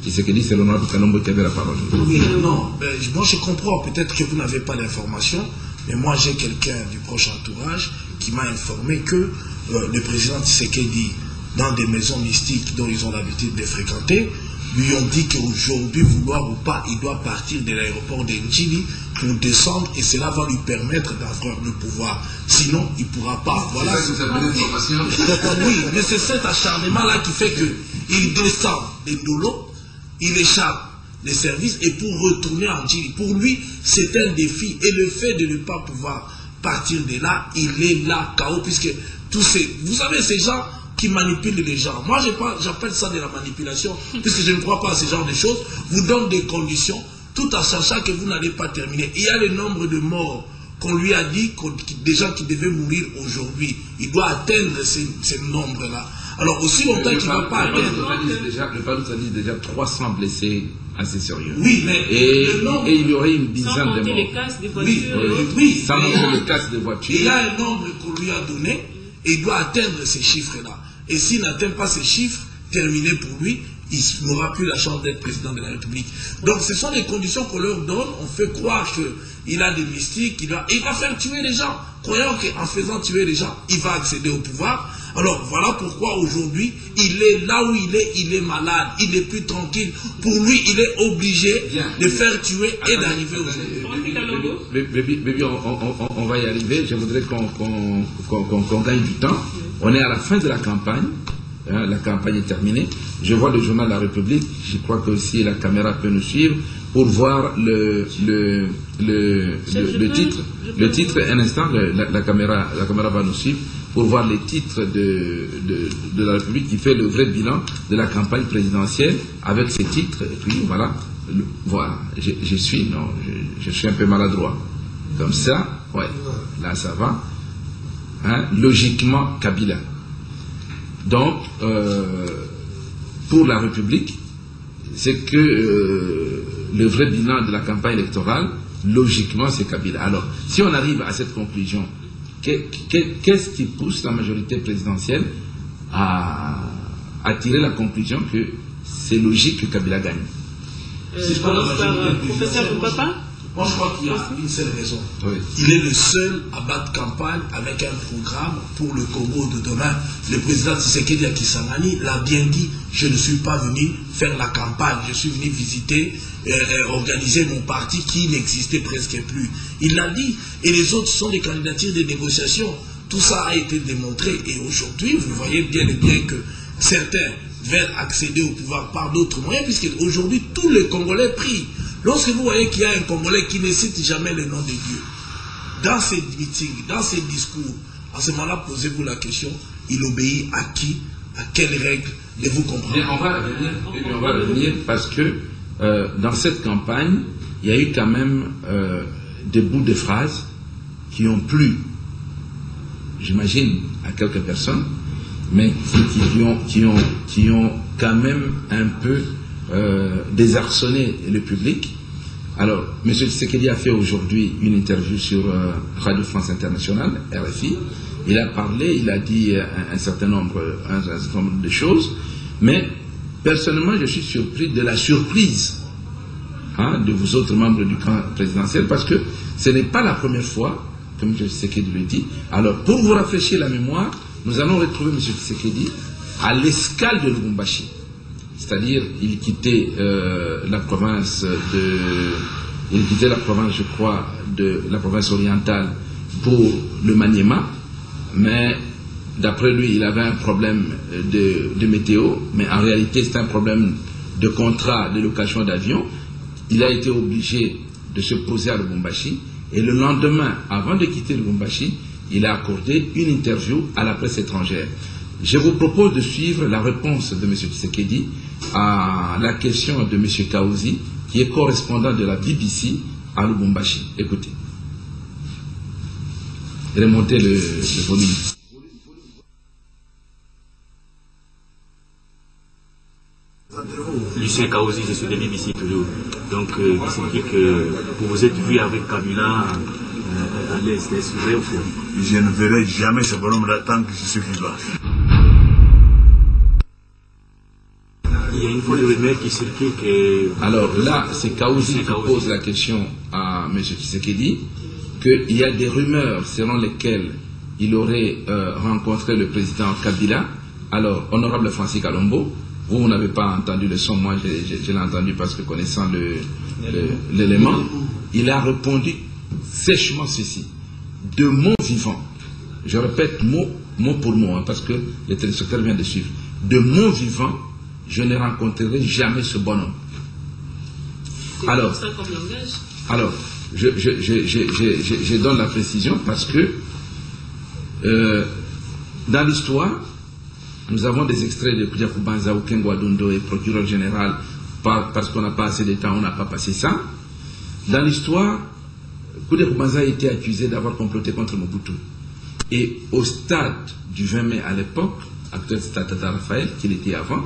Tshisekedi. C'est l'honorable Kalombo qui avait la parole. Oui, non, moi je comprends, peut-être que vous n'avez pas d'informations, mais moi j'ai quelqu'un du proche entourage qui m'a informé que le président Tshisekedi, dans des maisons mystiques dont ils ont l'habitude de fréquenter, lui ont dit qu'aujourd'hui, vouloir ou pas, il doit partir de l'aéroport de Ndjili pour descendre et cela va lui permettre d'avoir le pouvoir. Sinon, il ne pourra pas. Voilà. Oui, mais c'est cet acharnement-là qui fait qu'il descend de Ndolo, il échappe les services et pour retourner en Ndjili. Pour lui, c'est un défi. Et le fait de ne pas pouvoir partir de là, il est là, KO, puisque tous ces... Vous savez, ces gens qui manipulent les gens. Moi, j'appelle ça de la manipulation, puisque je ne crois pas à ce genre de choses. Vous donne des conditions, tout en sachant que vous n'allez pas terminer. Il y a le nombre de morts qu'on lui a dit, des gens qui devaient mourir aujourd'hui. Il doit atteindre ces nombres-là. Alors, aussi longtemps qu'il ne va pas atteindre... Le PADOU dit déjà 300 blessés assez sérieux. Oui, mais... Et il y aurait une dizaine de morts. Les casses des voitures. Oui, sans compter les casses des voitures. Il y a un nombre qu'on lui a donné, et il doit atteindre ces chiffres-là. Et s'il n'atteint pas ces chiffres, terminé pour lui, il n'aura plus la chance d'être président de la République. Donc ce sont des conditions qu'on leur donne, on fait croire qu'il a des mystiques, il va faire tuer les gens, croyant qu'en faisant tuer les gens, il va accéder au pouvoir. Alors voilà pourquoi aujourd'hui, il est là où il est malade, il n'est plus tranquille. Pour lui, il est obligé de faire tuer et d'arriver aujourd'hui. Baby, on va y arriver. Je voudrais qu'on gagne du temps. On est à la fin de la campagne. Hein, la campagne est terminée. Je vois le journal de la République. Je crois que aussi la caméra peut nous suivre pour voir le titre. Le titre, un instant, la caméra va nous suivre pour voir les titres de la République qui fait le vrai bilan de la campagne présidentielle avec ces titres. Et puis voilà. Voilà, je suis un peu maladroit. Comme ça, ouais, là ça va. Hein, logiquement, Kabila. Donc, pour la République, c'est que le vrai bilan de la campagne électorale, logiquement, c'est Kabila. Alors, si on arrive à cette conclusion, qu'est-ce qui pousse la majorité présidentielle à tirer la conclusion que c'est logique que Kabila gagne? Si je parle professeur Papa, moi je crois qu'il y a une seule raison. Oui. Il est le seul à battre campagne avec un programme pour le Congo de demain. Le président Tshisekedi Kisangani l'a bien dit, je ne suis pas venu faire la campagne, je suis venu visiter, organiser mon parti qui n'existait presque plus. Il l'a dit, et les autres sont des candidatures de négociation. Tout ça a été démontré, et aujourd'hui, vous voyez bien et bien que certains veulent accéder au pouvoir par d'autres moyens, puisque aujourd'hui tous les Congolais prient. Lorsque vous voyez qu'il y a un Congolais qui ne cite jamais le nom de Dieu, dans ses meetings, dans ses discours, à ce moment-là, posez-vous la question, il obéit à qui, à quelles règles, et vous comprenez. On va revenir parce que dans cette campagne, il y a eu quand même des bouts de phrases qui ont plu, j'imagine, à quelques personnes, mais qui ont quand même un peu désarçonné le public. Alors, M. Tshisekedi a fait aujourd'hui une interview sur Radio France Internationale, RFI. Il a parlé, il a dit un certain nombre de choses, mais personnellement, je suis surpris de la surprise de vous autres membres du camp présidentiel, parce que ce n'est pas la première fois, comme M. Tshisekedi le dit. Alors, pour vous rafraîchir la mémoire, nous allons retrouver M. Tshisekedi à l'escale de Lubumbashi. C'est-à-dire, il quittait la province, je crois, de la province orientale pour le Maniema, mais d'après lui, il avait un problème de météo, mais en réalité, c'est un problème de contrat de location d'avion. Il a été obligé de se poser à Lubumbashi, et le lendemain, avant de quitter Lubumbashi, il a accordé une interview à la presse étrangère. Je vous propose de suivre la réponse de M. Tshisekedi à la question de M. Kaouzi, qui est correspondant de la BBC à Lubumbashi. Écoutez. Remontez le volume. Lucien Kaouzi, je suis de BBC toujours. Donc, il s'est dit que vous vous êtes vu avec Kabila à l'Est, est-ce vrai ou faux? Je ne verrai jamais ce bonhomme tant que je suis vivant. Il y a une fois de rumeur qui circule que... Alors là, c'est Kaouzi qui pose la question à M. Tshisekedi, qu'il y a des rumeurs selon lesquelles il aurait rencontré le président Kabila. Alors, honorable Francis Kalombo, vous n'avez pas entendu le son, moi je l'ai entendu parce que connaissant l'élément, il a répondu sèchement ceci, de mon vivant, je répète mot pour mot, parce que le téléspectateur vient de suivre, de mon vivant, je ne rencontrerai jamais ce bonhomme. Alors, je donne la précision parce que dans l'histoire, nous avons des extraits de Koudia Koubanza, Okengo Adondo et procureur général, parce qu'on n'a pas assez de temps, on n'a pas passé ça. Dans l'histoire, Koudia Koubanza a été accusé d'avoir comploté contre Mobutu. Et au stade du 20 mai à l'époque, actuel stade Tata Raphaël, qu'il était avant,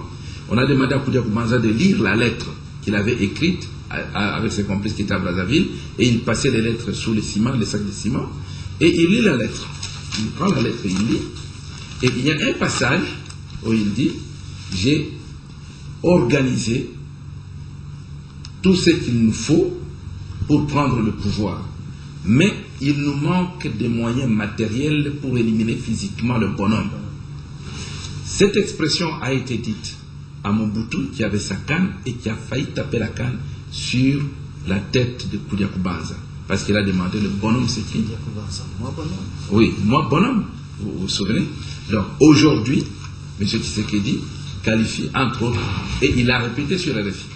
on a demandé à Koudia Koubanza de lire la lettre qu'il avait écrite avec ses complices qui étaient à Brazzaville, et il passait les lettres sous le ciment, les sacs de ciment, et il lit la lettre. Il prend la lettre, il lit, et il y a un passage où il dit, j'ai organisé tout ce qu'il nous faut pour prendre le pouvoir, mais il nous manque des moyens matériels pour éliminer physiquement le bonhomme. Cette expression a été dite à Mobutu, qui avait sa canne et qui a failli taper la canne sur la tête de Koudia Koubanza. parce qu'il a demandé le bonhomme c'est qui? Oui, moi bonhomme, vous vous souvenez? Donc aujourd'hui, M. Tshisekedi qualifie entre autres, et il a répété sur RFI.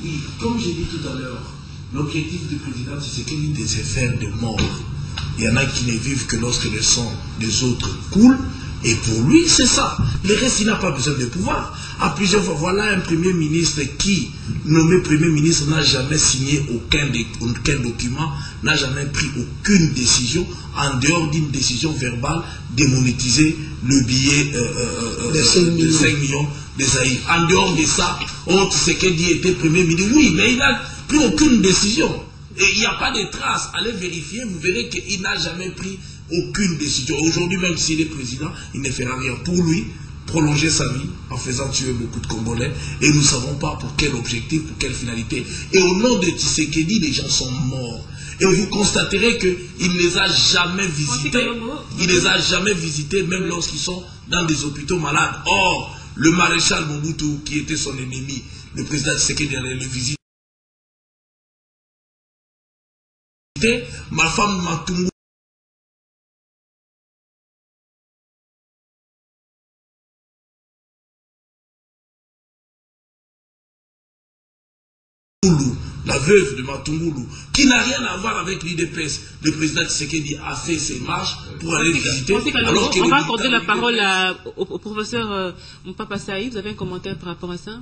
Oui, comme j'ai dit tout à l'heure, l'objectif du président Tshisekedi, c'est de faire de morts. Il y en a qui ne vivent que lorsque le sang des autres coule, et pour lui, c'est ça. Le reste, il n'a pas besoin de pouvoir. À plusieurs fois, voilà un premier ministre qui, nommé premier ministre, n'a jamais signé aucun document, n'a jamais pris aucune décision, en dehors d'une décision verbale, démonétiser le billet de 5 millions de Zaïre. En dehors de ça, Tshisekedi était premier ministre. Oui, mais il n'a pris aucune décision. Et il n'y a pas de traces. Allez vérifier, vous verrez qu'il n'a jamais pris aucune décision. Aujourd'hui, même s'il est président, il ne fera rien. Pour lui, prolonger sa vie en faisant tuer beaucoup de Congolais. Et nous ne savons pas pour quel objectif, pour quelle finalité. Et au nom de Tshisekedi, les gens sont morts. Et vous constaterez qu'il ne les a jamais visités. Il ne les a jamais visités, même lorsqu'ils sont dans des hôpitaux malades. Or, le maréchal Mobutu, qui était son ennemi, le président Tshisekedi allait le visiter. Ma femme Matungu la veuve de Matungulu, qui n'a rien à voir avec l'IDPS, le président Tshisekedi a fait ses marches pour aller les visiter. On va accorder la parole au professeur Mpapa Saïd. Vous avez un commentaire par rapport à ça?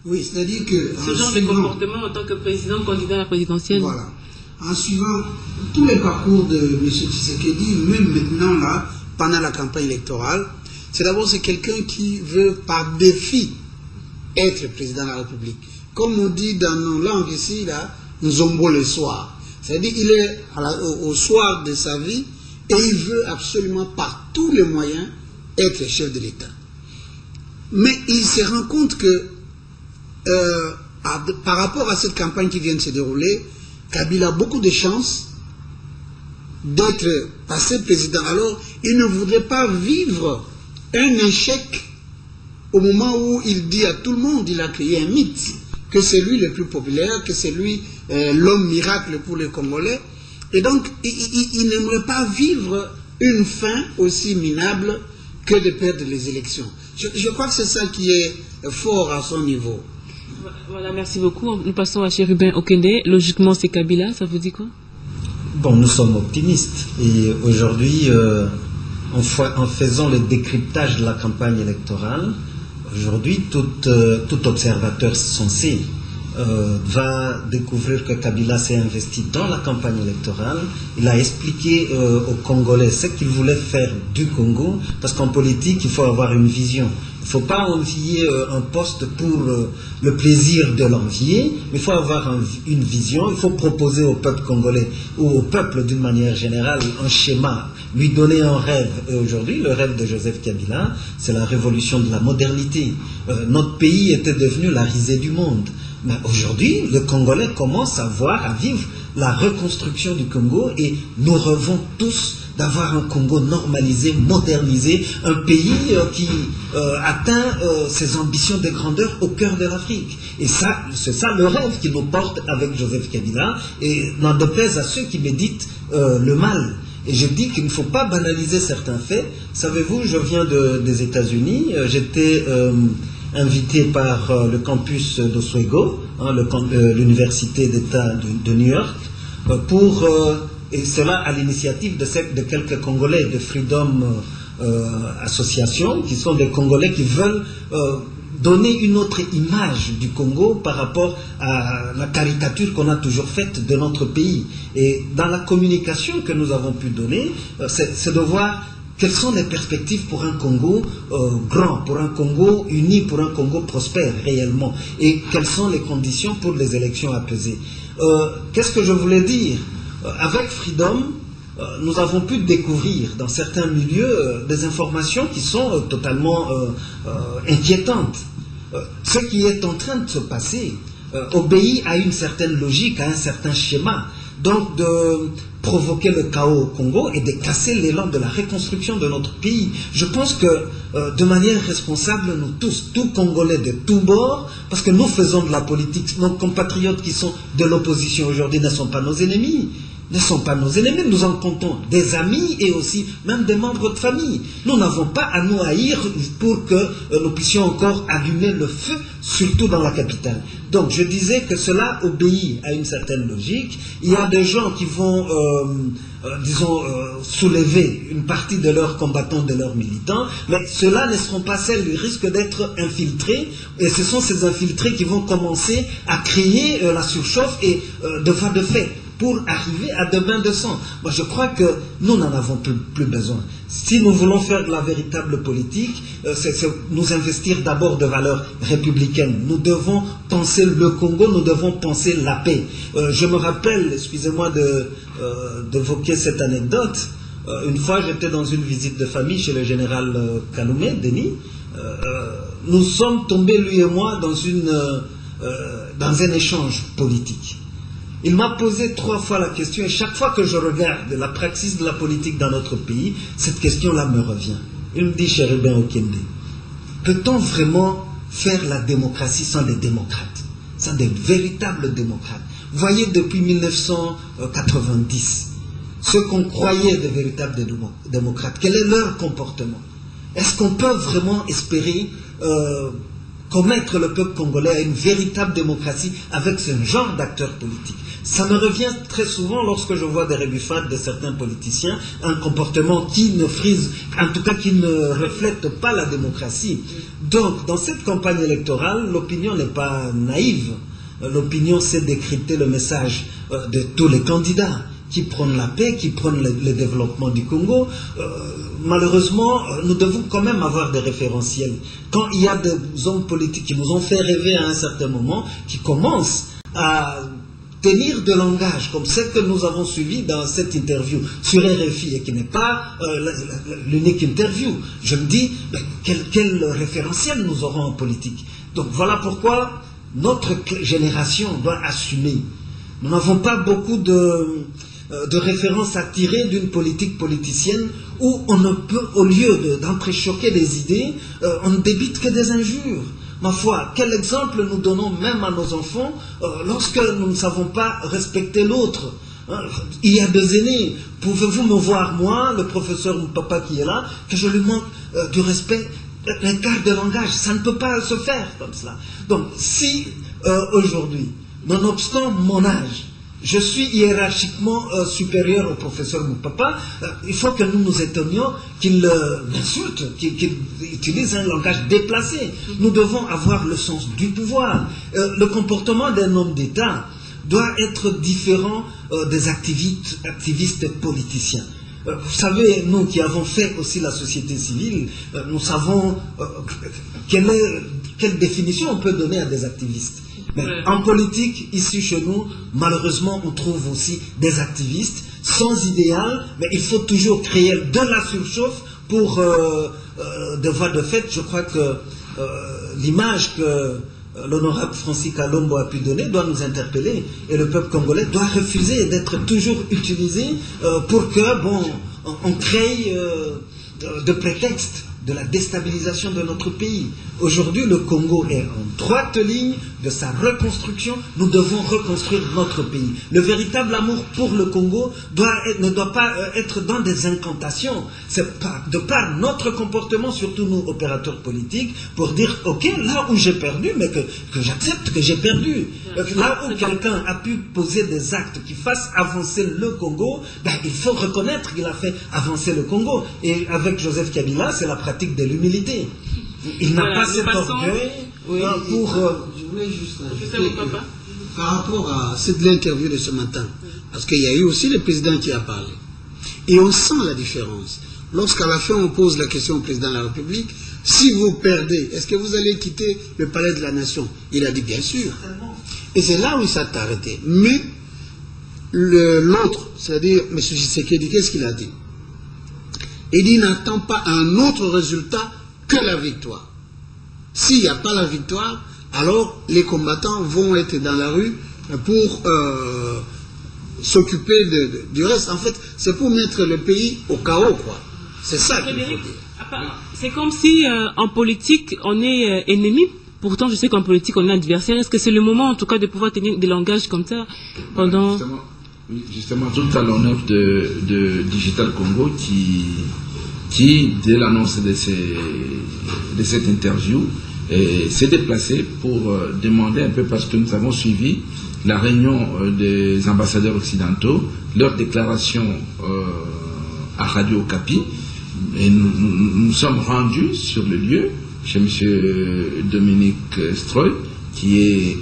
Oui, c'est-à-dire que... Ce genre de comportement en tant que président, candidat à la présidentielle. Voilà. En suivant tous les parcours de M. Tshisekedi, même maintenant, là, pendant la campagne électorale, c'est d'abord quelqu'un qui veut par défi être président de la République. Comme on dit dans nos langues ici, là, Nzombo le soir. C'est-à-dire qu'il est au soir de sa vie et il veut absolument par tous les moyens être chef de l'État. Mais il se rend compte que par rapport à cette campagne qui vient de se dérouler, Kabila a beaucoup de chances d'être passé président. Alors, il ne voudrait pas vivre un échec au moment où il dit à tout le monde, il a créé un mythe, que c'est lui le plus populaire, que c'est lui l'homme miracle pour les Congolais. Et donc, il n'aimerait pas vivre une fin aussi minable que de perdre les élections. Je crois que c'est ça qui est fort à son niveau. Voilà, merci beaucoup. Nous passons à Chérubin Okende. Logiquement, c'est Kabila, ça vous dit quoi? Bon, nous sommes optimistes. Et aujourd'hui, en faisant le décryptage de la campagne électorale, aujourd'hui, tout observateur sensé va découvrir que Kabila s'est investi dans la campagne électorale. Il a expliqué aux Congolais ce qu'il voulait faire du Congo, parce qu'en politique, il faut avoir une vision. Il ne faut pas envier un poste pour le plaisir de l'envier, mais il faut avoir une vision, il faut proposer au peuple congolais, ou au peuple d'une manière générale, un schéma, lui donner un rêve. Et aujourd'hui, le rêve de Joseph Kabila, c'est la révolution de la modernité. Notre pays était devenu la risée du monde. Mais aujourd'hui, le Congolais commence à vivre la reconstruction du Congo, et nous rêvons tous d'avoir un Congo normalisé, modernisé, un pays qui atteint ses ambitions de grandeur au cœur de l'Afrique. Et ça, c'est ça le rêve qui nous porte avec Joseph Kabila, et n'en déplaise à ceux qui méditent le mal. Et je dis qu'il ne faut pas banaliser certains faits. Savez-vous, je viens des États-Unis, j'étais invité par le campus d'Oswego, l'université d'État de New York, et cela à l'initiative de quelques Congolais de Freedom Association, qui sont des Congolais qui veulent donner une autre image du Congo par rapport à la caricature qu'on a toujours faite de notre pays. Et dans la communication que nous avons pu donner, c'est de voir quelles sont les perspectives pour un Congo grand, pour un Congo uni, pour un Congo prospère réellement, et quelles sont les conditions pour les élections apaisées. Qu'est-ce que je voulais dire? Avec Freedom, nous avons pu découvrir dans certains milieux des informations qui sont totalement inquiétantes. Ce qui est en train de se passer obéit à une certaine logique, à un certain schéma. donc de provoquer le chaos au Congo et de casser l'élan de la reconstruction de notre pays. Je pense que de manière responsable, nous tous, tous Congolais de tous bords, parce que nous faisons de la politique, nos compatriotes qui sont de l'opposition aujourd'hui ne sont pas nos ennemis. Ne sont pas nos ennemis, nous en comptons des amis et aussi même des membres de famille. Nous n'avons pas à nous haïr pour que nous puissions encore allumer le feu, surtout dans la capitale. Donc je disais que cela obéit à une certaine logique. Il y a des gens qui vont, soulever une partie de leurs combattants, de leurs militants, mais ceux-là ne seront pas celles, ils risquent d'être infiltrés, et ce sont ces infiltrés qui vont commencer à créer la surchauffe et de fait pour arriver à des bains de sang. Moi, je crois que nous n'en avons plus besoin. Si nous voulons faire de la véritable politique, c'est nous investir d'abord de valeurs républicaines. Nous devons penser le Congo, nous devons penser la paix. Je me rappelle, excusez-moi d'évoquer cette anecdote, une fois j'étais dans une visite de famille chez le général Kaloumé, Denis. Nous sommes tombés, lui et moi, dans un échange politique. Il m'a posé 3 fois la question, et chaque fois que je regarde la praxis de la politique dans notre pays, cette question-là me revient. Il me dit, Chérubin Okende, peut-on vraiment faire la démocratie sans les démocrates, sans des véritables démocrates? Voyez, depuis 1990, ceux qu'on croyait des véritables démocrates, quel est leur comportement? Est-ce qu'on peut vraiment espérer commettre le peuple congolais à une véritable démocratie avec ce genre d'acteurs politiques? Ça me revient très souvent lorsque je vois des rébuffades de certains politiciens, un comportement qui ne frise, en tout cas qui ne reflète pas la démocratie. Donc, dans cette campagne électorale, l'opinion n'est pas naïve. L'opinion, c'est décrypter le message de tous les candidats qui prônent la paix, qui prônent le développement du Congo. Malheureusement, nous devons quand même avoir des référentiels. Quand il y a des hommes politiques qui nous ont fait rêver à un certain moment, qui commencent à tenir de langage, comme ce que nous avons suivi dans cette interview sur RFI, et qui n'est pas l'unique interview, je me dis, quel référentiel nous aurons en politique? Donc voilà pourquoi notre génération doit assumer. Nous n'avons pas beaucoup de références à tirer d'une politique politicienne où on ne peut, au lieu d'entrechoquer des idées, on ne débite que des injures. Ma foi, quel exemple nous donnons même à nos enfants lorsque nous ne savons pas respecter l'autre? Il y a des aînés. Pouvez-vous me voir, moi, le professeur Moupapa qui est là, que je lui manque du respect? L'écart de langage, ça ne peut pas se faire comme cela. Donc, si aujourd'hui, nonobstant mon âge, je suis hiérarchiquement supérieur au professeur Moupapa, il faut que nous nous étonnions qu'il m'insulte, qu'il utilise un langage déplacé. Nous devons avoir le sens du pouvoir. Le comportement d'un homme d'État doit être différent des activistes politiciens. Vous savez, nous qui avons fait aussi la société civile, nous savons quelle définition on peut donner à des activistes. Mais en politique, ici chez nous, malheureusement, on trouve aussi des activistes sans idéal, mais il faut toujours créer de la surchauffe pour de voie de fait. Je crois que l'image que l'honorable Francis Kalombo a pu donner doit nous interpeller, et le peuple congolais doit refuser d'être toujours utilisé pour que, bon, on crée de prétexte de la déstabilisation de notre pays. Aujourd'hui, le Congo est en droite ligne de sa reconstruction. Nous devons reconstruire notre pays. Le véritable amour pour le Congo ne doit pas être dans des incantations. C'est de par notre comportement, surtout nous, opérateurs politiques, pour dire, ok, là où j'ai perdu, mais que j'accepte que j'ai perdu. Là où quelqu'un a pu poser des actes qui fassent avancer le Congo, ben, il faut reconnaître qu'il a fait avancer le Congo. Et avec Joseph Kabila, c'est la pratique de l'humilité. Il n'a pas cet orgueil pour... Je voulais juste ajouter que, par rapport à cette l'interview de ce matin, parce qu'il y a eu aussi le président qui a parlé, et on sent la différence. Lorsqu'à la fin on pose la question au président de la République, si vous perdez, est-ce que vous allez quitter le palais de la nation? Il a dit bien sûr. Et c'est là où il s'est arrêté. Mais l'autre, c'est-à-dire M. Tshisekedi, qu'est-ce qu'il a dit? Il dit, n'attend pas un autre résultat que la victoire. S'il n'y a pas la victoire, alors les combattants vont être dans la rue pour s'occuper du reste. En fait, c'est pour mettre le pays au chaos, quoi. C'est ça qu'il faut dire. C'est comme si en politique, on est ennemi. Pourtant, je sais qu'en politique, on est adversaire. Est-ce que c'est le moment, en tout cas, de pouvoir tenir des langages comme ça pendant... Justement, tout à l'honneur de Digital Congo qui dès l'annonce de cette interview, s'est déplacé pour demander un peu, parce que nous avons suivi la réunion des ambassadeurs occidentaux, leur déclaration à Radio Okapi, et nous sommes rendus sur le lieu chez M. Dominique Stroy, qui est...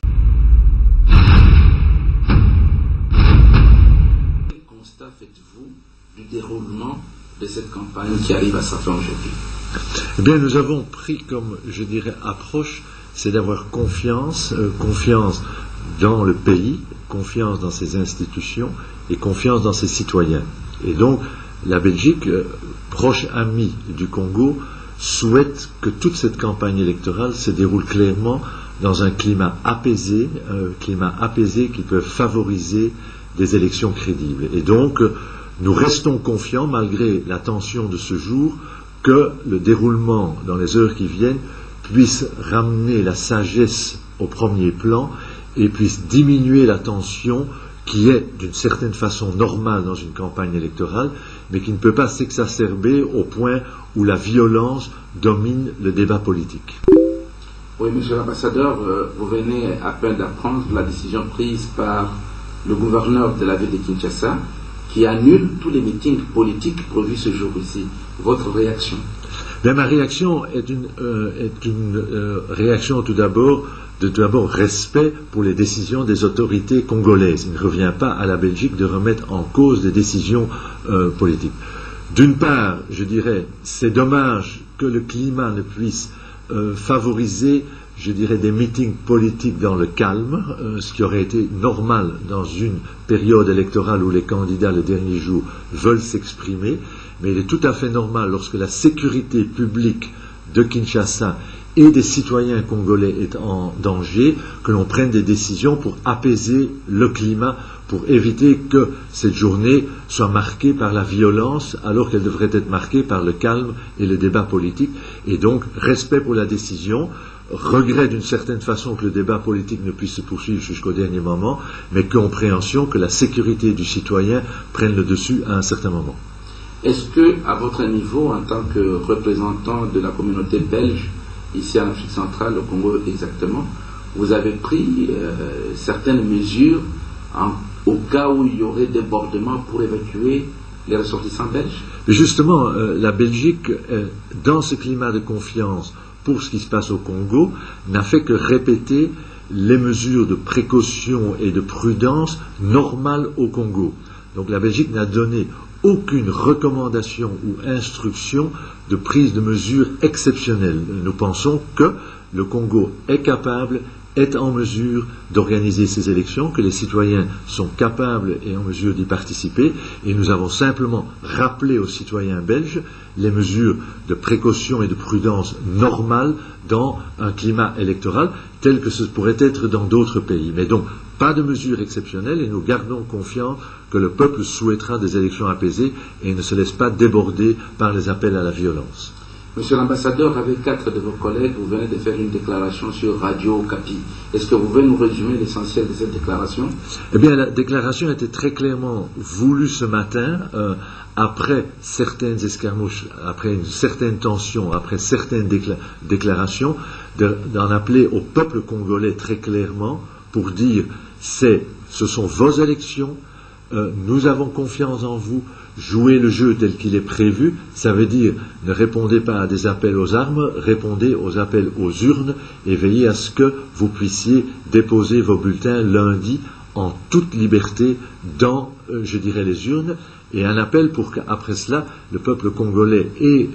Quel constat faites-vous du déroulement de cette campagne qui arrive à sa fin aujourd'hui? Eh bien, nous avons pris comme, je dirais, approche, c'est d'avoir confiance dans le pays, confiance dans ses institutions et confiance dans ses citoyens. Et donc, la Belgique, proche amie du Congo, souhaite que toute cette campagne électorale se déroule clairement dans un climat apaisé qui peut favoriser des élections crédibles. Et donc, nous restons confiants, malgré la tension de ce jour, que le déroulement dans les heures qui viennent puisse ramener la sagesse au premier plan et puisse diminuer la tension qui est d'une certaine façon normale dans une campagne électorale, mais qui ne peut pas s'exacerber au point où la violence domine le débat politique. Oui, monsieur l'ambassadeur, vous venez à peine d'apprendre la décision prise par le gouverneur de la ville de Kinshasa qui annule tous les meetings politiques prévus ce jour ici. Votre réaction? Bien, ma réaction est une réaction tout d'abord respect pour les décisions des autorités congolaises. Il ne revient pas à la Belgique de remettre en cause des décisions politiques. D'une part, je dirais, c'est dommage que le climat ne puisse favoriser, je dirais, des meetings politiques dans le calme, ce qui aurait été normal dans une période électorale où les candidats le dernier jour veulent s'exprimer, mais il est tout à fait normal, lorsque la sécurité publique de Kinshasa et des citoyens congolais est en danger, que l'on prenne des décisions pour apaiser le climat, pour éviter que cette journée soit marquée par la violence, alors qu'elle devrait être marquée par le calme et le débat politique. Et donc, respect pour la décision, regret d'une certaine façon que le débat politique ne puisse se poursuivre jusqu'au dernier moment, mais compréhension que la sécurité du citoyen prenne le dessus à un certain moment. Est-ce que, à votre niveau, en tant que représentant de la communauté belge, ici en Afrique centrale, au Congo exactement, vous avez pris certaines mesures au cas où il y aurait débordement pour évacuer les ressortissants belges? Justement, la Belgique, dans ce climat de confiance pour ce qui se passe au Congo, n'a fait que répéter les mesures de précaution et de prudence normales au Congo. Donc la Belgique n'a donné aucune recommandation ou instruction de prise de mesures exceptionnelles. Nous pensons que le Congo est capable, est en mesure d'organiser ces élections, que les citoyens sont capables et en mesure d'y participer, et nous avons simplement rappelé aux citoyens belges les mesures de précaution et de prudence normales dans un climat électoral tel que ce pourrait être dans d'autres pays. Mais donc, pas de mesures exceptionnelles, et nous gardons confiance que le peuple souhaitera des élections apaisées et ne se laisse pas déborder par les appels à la violence. Monsieur l'ambassadeur, avec 4 de vos collègues, vous venez de faire une déclaration sur Radio Okapi. Est-ce que vous pouvez nous résumer l'essentiel de cette déclaration? Eh bien, la déclaration était très clairement voulue ce matin, après certaines escarmouches, après une certaine tension, après certaines déclarations, d'en appeler au peuple congolais très clairement pour dire ce sont vos élections, nous avons confiance en vous, jouez le jeu tel qu'il est prévu. Ça veut dire ne répondez pas à des appels aux armes, répondez aux appels aux urnes et veillez à ce que vous puissiez déposer vos bulletins lundi en toute liberté dans, je dirais, les urnes, et un appel pour qu'après cela, le peuple congolais et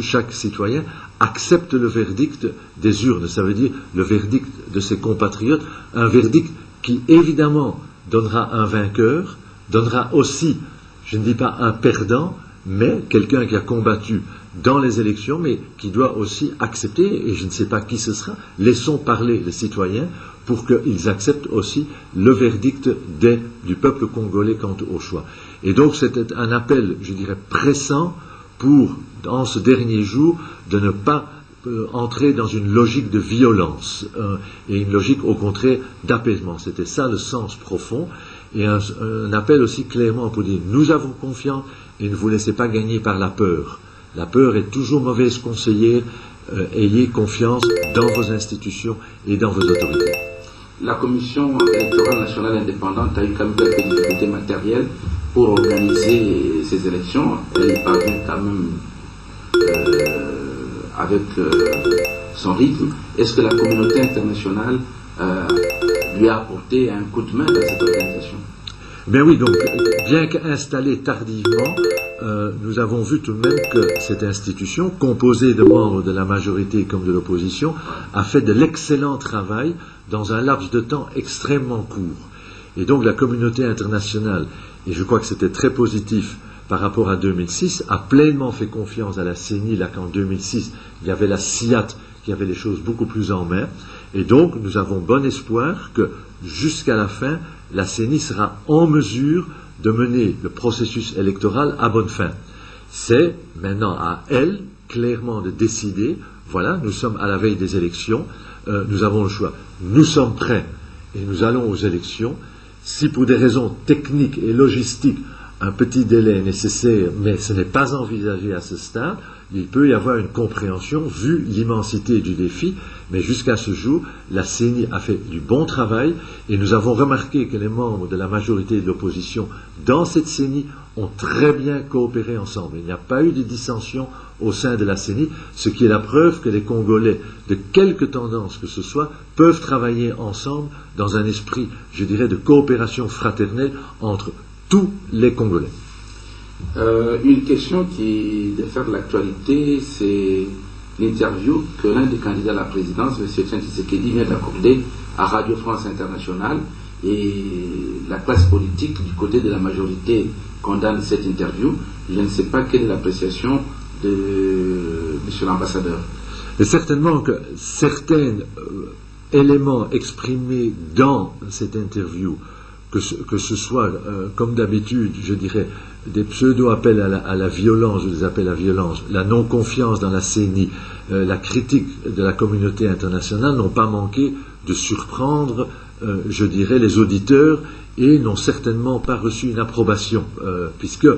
chaque citoyen accepte le verdict des urnes. Ça veut dire le verdict de ses compatriotes, un verdict qui évidemment donnera un vainqueur, donnera aussi, je ne dis pas un perdant, mais quelqu'un qui a combattu dans les élections, mais qui doit aussi accepter, et je ne sais pas qui ce sera, laissons parler les citoyens pour qu'ils acceptent aussi le verdict du peuple congolais quant au choix. Et donc c'était un appel, je dirais, pressant pour, dans ce dernier jour, de ne pas entrer dans une logique de violence et une logique au contraire d'apaisement. C'était ça le sens profond, et un appel aussi clairement pour dire nous avons confiance et ne vous laissez pas gagner par la peur. La peur est toujours mauvaise conseillère, ayez confiance dans vos institutions et dans vos autorités. La Commission électorale nationale indépendante a eu quand même quelques difficultés matérielles pour organiser ces élections. Elle y parvient quand même avec son rythme. Est-ce que la communauté internationale lui a apporté un coup de main dans cette organisation? Ben oui, donc, bien qu'installée tardivement, nous avons vu tout de même que cette institution, composée de membres de la majorité comme de l'opposition, a fait de l'excellent travail dans un laps de temps extrêmement court. Et donc la communauté internationale, et je crois que c'était très positif par rapport à 2006, a pleinement fait confiance à la CENI, là qu'en 2006, il y avait la CIAT qui avait les choses beaucoup plus en main. Et donc, nous avons bon espoir que, jusqu'à la fin, la CENI sera en mesure de mener le processus électoral à bonne fin. C'est maintenant à elle, clairement, de décider, voilà, nous sommes à la veille des élections, nous avons le choix. Nous sommes prêts et nous allons aux élections. Si pour des raisons techniques et logistiques, un petit délai est nécessaire, mais ce n'est pas envisagé à ce stade, il peut y avoir une compréhension vu l'immensité du défi, mais jusqu'à ce jour, la CENI a fait du bon travail et nous avons remarqué que les membres de la majorité de l'opposition dans cette CENI ont très bien coopéré ensemble. Il n'y a pas eu de dissension au sein de la CENI, ce qui est la preuve que les Congolais, de quelque tendance que ce soit, peuvent travailler ensemble dans un esprit, je dirais, de coopération fraternelle entre tous les Congolais. Une question qui défère l'actualité, c'est l'interview que l'un des candidats à la présidence, M. Etienne Tshisekedi, vient d'accorder à Radio France Internationale, et la classe politique du côté de la majorité condamne cette interview. Je ne sais pas quelle est l'appréciation de M. l'ambassadeur. Et certainement que certains éléments exprimés dans cette interview, que ce soit, comme d'habitude, je dirais, des pseudo-appels à la violence, ou des appels à violence, la non-confiance dans la CENI, la critique de la communauté internationale n'ont pas manqué de surprendre, je dirais, les auditeurs et n'ont certainement pas reçu une approbation, puisque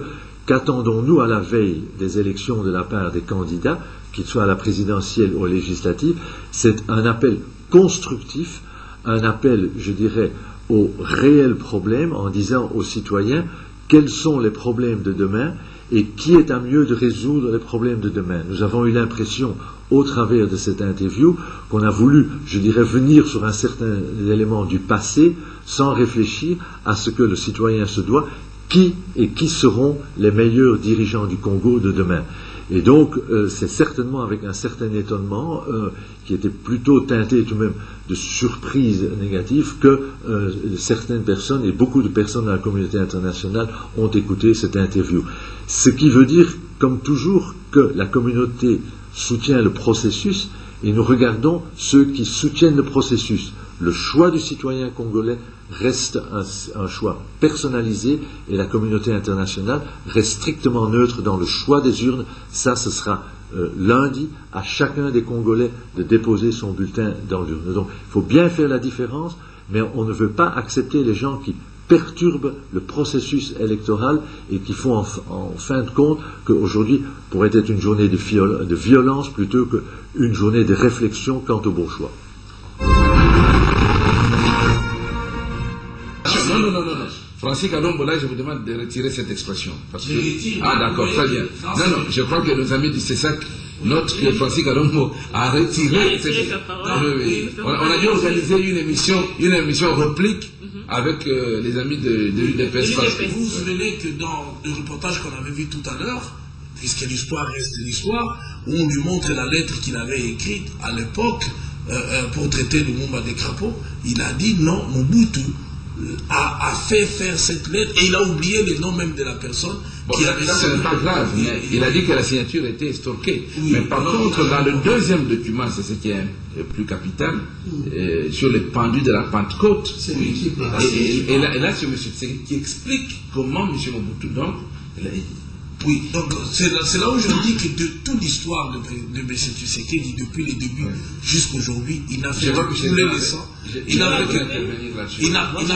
qu'attendons-nous à la veille des élections de la part des candidats, qu'ils soient à la présidentielle ou aux législatives? C'est un appel constructif, un appel, je dirais, aux réels problèmes, en disant aux citoyens quels sont les problèmes de demain et qui est à mieux de résoudre les problèmes de demain. Nous avons eu l'impression, au travers de cette interview, qu'on a voulu, je dirais, venir sur un certain élément du passé sans réfléchir à ce que le citoyen se doit, qui seront les meilleurs dirigeants du Congo de demain. Et donc, c'est certainement avec un certain étonnement, qui était plutôt teinté tout de même de surprise négative, que certaines personnes, et beaucoup de personnes dans la communauté internationale, ont écouté cette interview. Ce qui veut dire, comme toujours, que la communauté soutient le processus, et nous regardons ceux qui soutiennent le processus. Le choix du citoyen congolais reste un choix personnalisé, et la communauté internationale reste strictement neutre dans le choix des urnes. Ça, ce sera lundi à chacun des Congolais de déposer son bulletin dans l'urne. Donc, il faut bien faire la différence, mais on ne veut pas accepter les gens qui perturbent le processus électoral et qui font en fin de compte qu'aujourd'hui pourrait être une journée de violence plutôt qu'une journée de réflexion quant au bon choix. Non. Francis Kalombo, là, je vous demande de retirer cette expression. Parce que... Ah, d'accord, très bien. Non, je crois que nos amis du CESAC notent que Francis Kalombo a retiré cette expression. On a dû organiser une émission réplique avec les amis de l'UDPS. Vous vous souvenez que dans le reportage qu'on avait vu tout à l'heure, puisque l'histoire reste l'histoire, où on lui montre la lettre qu'il avait écrite à l'époque pour traiter le Lumumba des crapauds, il a dit non, Mobutu a fait faire cette lettre et il a oublié le nom même de la personne qui avait signé. Ce n'est pas grave, mais il a dit que la signature était stockée. Oui, mais par contre, dans le deuxième document, c'est ce qui est plus capital, sur les pendus de la Pentecôte, et là, c'est M. Tshisekedi qui explique comment M. Mobutu, donc, oui, donc c'est là où je dis que de toute l'histoire de M. Tshisekedi, depuis les débuts jusqu'aujourd'hui, il n'a fait que couler les sangs. Il n'a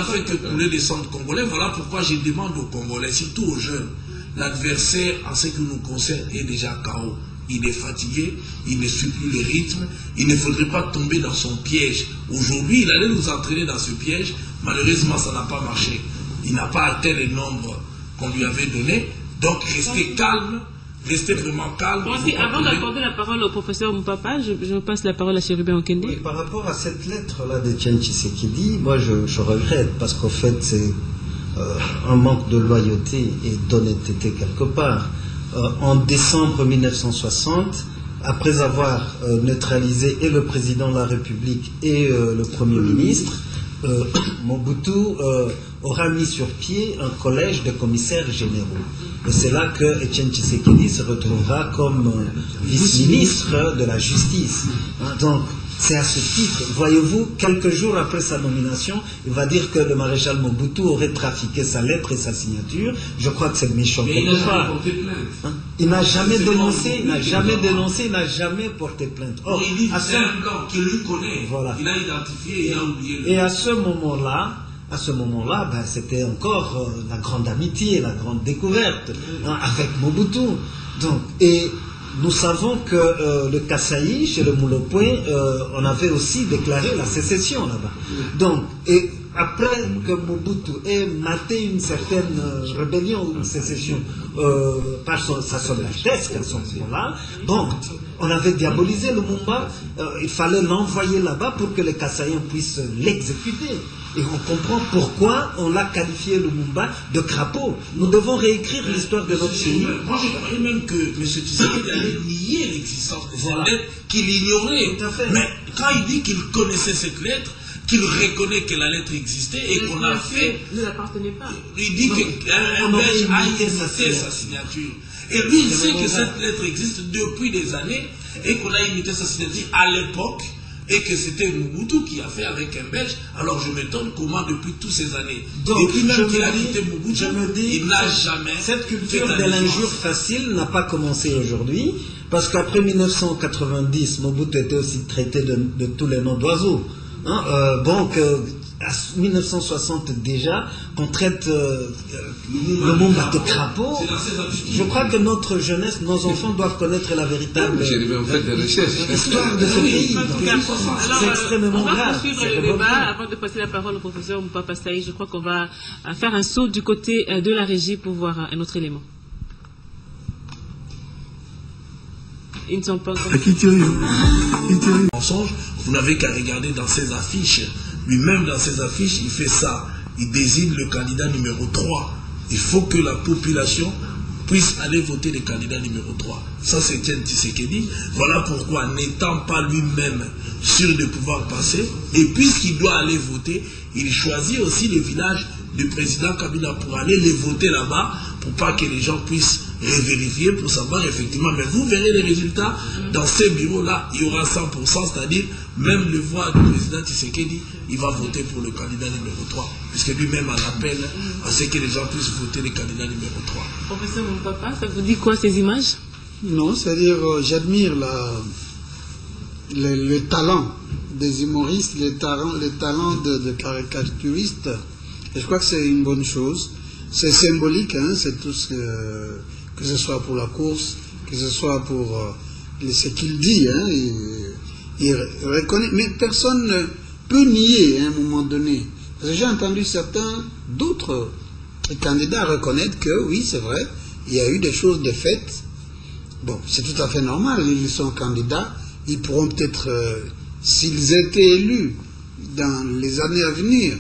fait que couler les sangs congolais. Voilà pourquoi je demande aux Congolais, surtout aux jeunes, l'adversaire, en ce qui nous concerne, est déjà KO. Il est fatigué, il ne suit plus les rythmes, il ne faudrait pas tomber dans son piège. Aujourd'hui, il allait nous entraîner dans ce piège, malheureusement ça n'a pas marché. Il n'a pas atteint les nombres qu'on lui avait donnés, donc restez calme, restez vraiment calme. Bon, avant d'accorder la parole au professeur Moupapa, je passe la parole à Chérubin Okende. Oui, par rapport à cette lettre-là d'Etienne Tshisekedi, moi je regrette, parce qu'en fait c'est un manque de loyauté et d'honnêteté quelque part. En décembre 1960, après avoir neutralisé et le président de la République et le Premier ministre, Mobutu aura mis sur pied un collège de commissaires généraux. Et c'est là que Etienne Tshisekedi se retrouvera comme vice-ministre de la Justice. Donc, c'est à ce titre, voyez-vous, quelques jours après sa nomination, il va dire que le maréchal Mobutu aurait trafiqué sa lettre et sa signature. Je crois que c'est méchant. Mais il n'a jamais porté plainte. Il n'a jamais dénoncé, il n'a jamais dénoncé, il n'a jamais porté plainte. Or, il dit c'est un blanc qui lui connaît. Voilà. Il a identifié et il a oublié. Et à ce moment-là, ben, c'était encore la grande amitié, la grande découverte avec Mobutu. Donc, et nous savons que le Kasaï, chez le Moulopoué, on avait aussi déclaré la sécession là-bas. Donc, et après que Mobutu ait maté une certaine rébellion ou une sécession par sa soldatesque à ce moment-là, bon, on avait diabolisé le Lumumba, il fallait l'envoyer là-bas pour que les Kasaïens puissent l'exécuter. Et on comprend pourquoi on l'a qualifié Lumumba de crapaud. Nous devons réécrire l'histoire de notre pays. Moi, je croyais même que M. Tshisekedi allait nier l'existence de cette lettre, qu'il ignorait. Mais quand il dit qu'il connaissait cette lettre, qu'il reconnaît que la lettre existait et qu'on a fait... Ne l'appartenait pas. Il dit qu'un Belge a imité sa signature. Et lui, il sait que cette lettre existe depuis des années et qu'on a imité sa signature à l'époque. Et que c'était Mobutu qui a fait avec un Belge, alors je m'étonne comment depuis toutes ces années. Donc, et puis même qu'il a quitté Mobutu, il n'a jamais... Cette culture de l'injure facile n'a pas commencé aujourd'hui, parce qu'après 1990, Mobutu était aussi traité de tous les noms d'oiseaux. Donc, à 1960 déjà, qu'on traite le monde de crapaud. Je crois que notre jeunesse, nos enfants doivent connaître la véritable histoire de ce pays. C'est extrêmement grave. On va poursuivre le débat avant de passer la parole au professeur Moupapa Saï. Je crois qu'on va faire un saut du côté de la régie pour voir un autre élément. Ils ne sont pas encore... Mensonge, vous n'avez qu'à regarder dans ses affiches. Lui-même, dans ses affiches, il fait ça. Il désigne le candidat numéro 3. Il faut que la population puisse aller voter le candidat numéro 3. Ça, c'est Etienne Tshisekedi. Voilà pourquoi, n'étant pas lui-même sûr de pouvoir passer, et puisqu'il doit aller voter, il choisit aussi les villages du président Kabila pour aller les voter là-bas, pour pas que les gens puissent revérifier, pour savoir effectivement. Mais vous verrez les résultats dans ces bureaux-là, il y aura 100%, c'est-à-dire même le voix du président Tshisekedi, il va voter pour le candidat numéro 3, puisque lui-même en appelle à ce que les gens puissent voter le candidat numéro 3. Professeur Moupapa, ça vous dit quoi ces images? Non, c'est-à-dire j'admire le talent des humoristes, le talent de caricaturistes. Et je crois que c'est une bonne chose. C'est symbolique, hein, c'est tout ce que ce soit pour la course, que ce soit pour ce qu'il dit. Hein, il reconnaît, mais personne ne peut nier à un moment donné. Parce que j'ai entendu d'autres candidats reconnaître que oui, c'est vrai, il y a eu des choses de faites. Bon, c'est tout à fait normal, ils sont candidats, ils pourront peut-être, s'ils étaient élus dans les années à venir,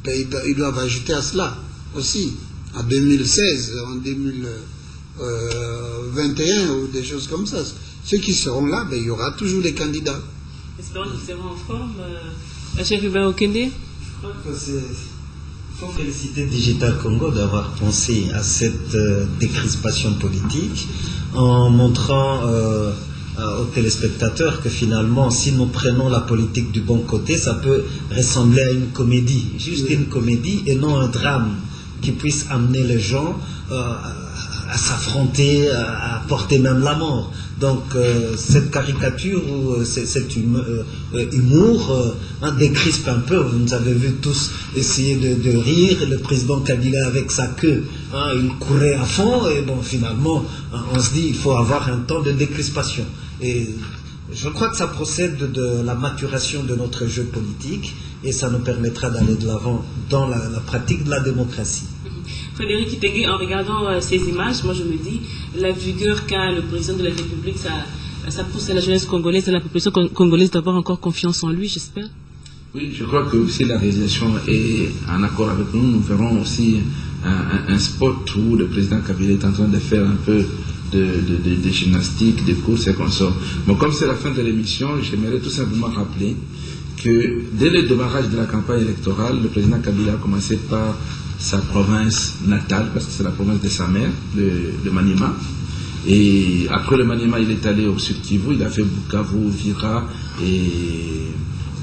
ben, ils doivent ajouter à cela aussi, en 2016, en 2021 ou des choses comme ça. Ceux qui seront là, ben, il y aura toujours des candidats. Espérons qu'ils seront en forme. Chérubin Okende. Je crois que Il faut féliciter Digital Congo d'avoir pensé à cette décrispation politique en montrant aux téléspectateurs que finalement, si nous prenons la politique du bon côté, ça peut ressembler à une comédie, juste une comédie et non un drame qui puisse amener les gens à s'affronter, à porter même la mort. Donc cette caricature ou cet humour décrispe un peu. Vous nous avez vu tous essayer de rire. Le président Kabila avec sa queue, il courait à fond et bon, finalement on se dit il faut avoir un temps de décrispation. Et je crois que ça procède de la maturation de notre jeu politique et ça nous permettra d'aller de l'avant dans la pratique de la démocratie. Frédéric Kitenge, en regardant ces images, moi je me dis, la vigueur qu'a le président de la République, ça pousse à la jeunesse congolaise, à la population congolaise d'avoir encore confiance en lui, j'espère. Oui, je crois que si la réalisation est en accord avec nous, nous verrons aussi un spot où le président Kabila est en train de faire un peu de gymnastique, de courses et consorts. Bon, comme c'est la fin de l'émission, j'aimerais tout simplement rappeler que dès le démarrage de la campagne électorale, le président Kabila a commencé par sa province natale, parce que c'est la province de sa mère, le Maniema. Et après le Maniema, il est allé au Sud Kivu, il a fait Bukavu, Vira et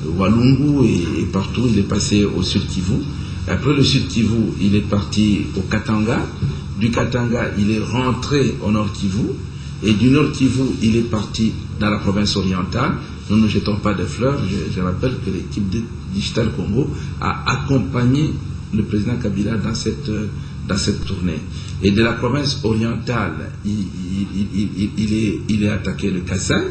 Walungu et partout, il est passé au Sud Kivu. Et après le Sud Kivu, il est parti au Katanga. Du Katanga, il est rentré au Nord Kivu. Et du Nord Kivu, il est parti dans la province orientale. Nous ne jetons pas de fleurs. Je rappelle que l'équipe de Digital Congo a accompagné le président Kabila dans cette tournée. Et de la province orientale, il est attaqué le Kasaï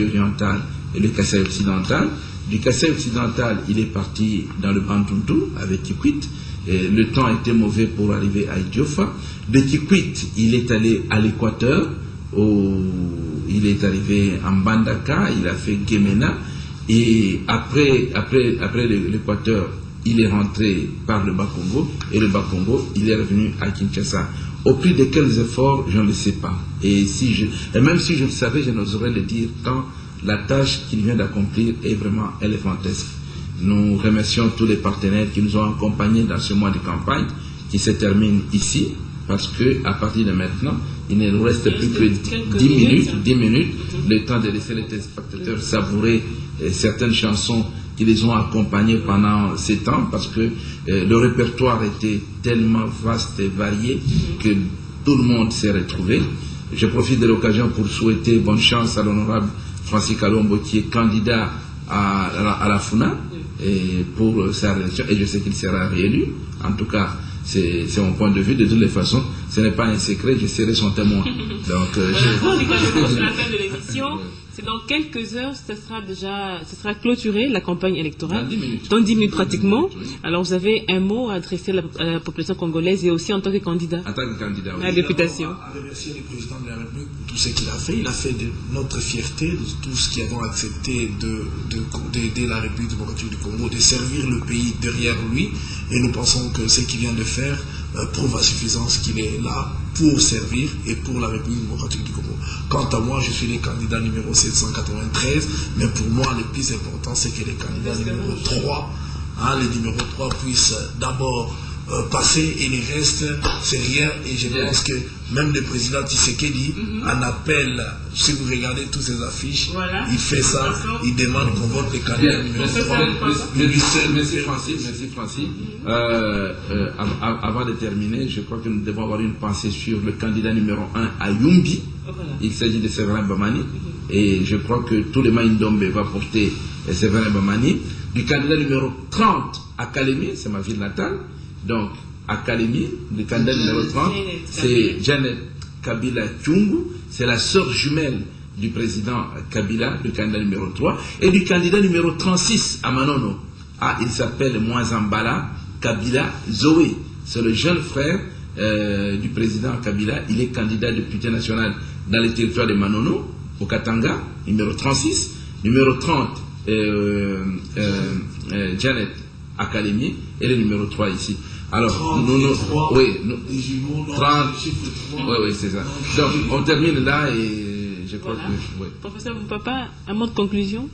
oriental et le Kasaï occidental. Du Kasaï occidental, il est parti dans le Bandundu avec Kikwit. Et le temps était mauvais pour arriver à Idiofa. De Kikwit, il est allé à l'équateur, il est arrivé en Bandaka, il a fait Gemena. Et après l'équateur, il est rentré par le Bas-Congo, et le Bas-Congo, il est revenu à Kinshasa. Au prix de quels efforts, je ne le sais pas. Et même si je le savais, je n'oserais le dire, tant la tâche qu'il vient d'accomplir est vraiment éléphantesque. Nous remercions tous les partenaires qui nous ont accompagnés dans ce mois de campagne, qui se termine ici, parce qu'à partir de maintenant, il ne nous reste plus que 10 minutes, le temps de laisser les téléspectateurs savourer certaines chansons qui les ont accompagnés pendant ces temps, parce que le répertoire était tellement vaste et varié que tout le monde s'est retrouvé. Je profite de l'occasion pour souhaiter bonne chance à l'honorable Francis Kalombo, qui est candidat à la FUNA et pour sa réélection, et je sais qu'il sera réélu. En tout cas, c'est mon point de vue. De toutes les façons, ce n'est pas un secret, je serai son témoin. Donc, c'est la fin de l'émission. C'est dans quelques heures, ce sera clôturé, la campagne électorale. Dans 10 minutes pratiquement. Alors, vous avez un mot à adresser à la population congolaise et aussi en tant que candidat. En tant que candidat, oui. À la députation. À remercier le président de la République pour tout ce qu'il a fait. Il a fait de notre fierté, de tout ce qui avons accepté d'aider la République démocratique du Congo, de servir le pays derrière lui. Et nous pensons que ce qu'il vient de faire prouve à suffisance qu'il est là pour servir et pour la République démocratique du Congo. Quant à moi, je suis le candidat numéro 793, mais pour moi, le plus important, c'est que le candidat numéro 3, le numéro 3 puisse d'abord passer et le reste, c'est rien. Et je pense que même le président Tshisekedi en appelle, si vous regardez toutes ces affiches, il fait ça, il demande qu'on vote le candidat numéro 3. Merci Francis. Avant de terminer, je crois que nous devons avoir une pensée sur le candidat numéro 1 à Yumbi. Il s'agit de Séverin Bamani. Et je crois que tout le Maïndombe va porter Séverin Bamani. Du candidat numéro 30 à Kalemi, c'est ma ville natale. Donc, à Kalemi, le candidat numéro 30, c'est Janet Kabila Tchungu. C'est la sœur jumelle du président Kabila, le candidat numéro 3. Et du candidat numéro 36 à Manono. Il s'appelle Mwazambala Kabila Zoé. C'est le jeune frère du président Kabila. Il est candidat député national dans le territoire de Manono, au Katanga, numéro 36. Numéro 30, Janet Académie, et le numéro 3 ici. Alors, 30, oui, c'est ça. Donc, on termine là et je crois que... Professeur Papa, un mot de conclusion?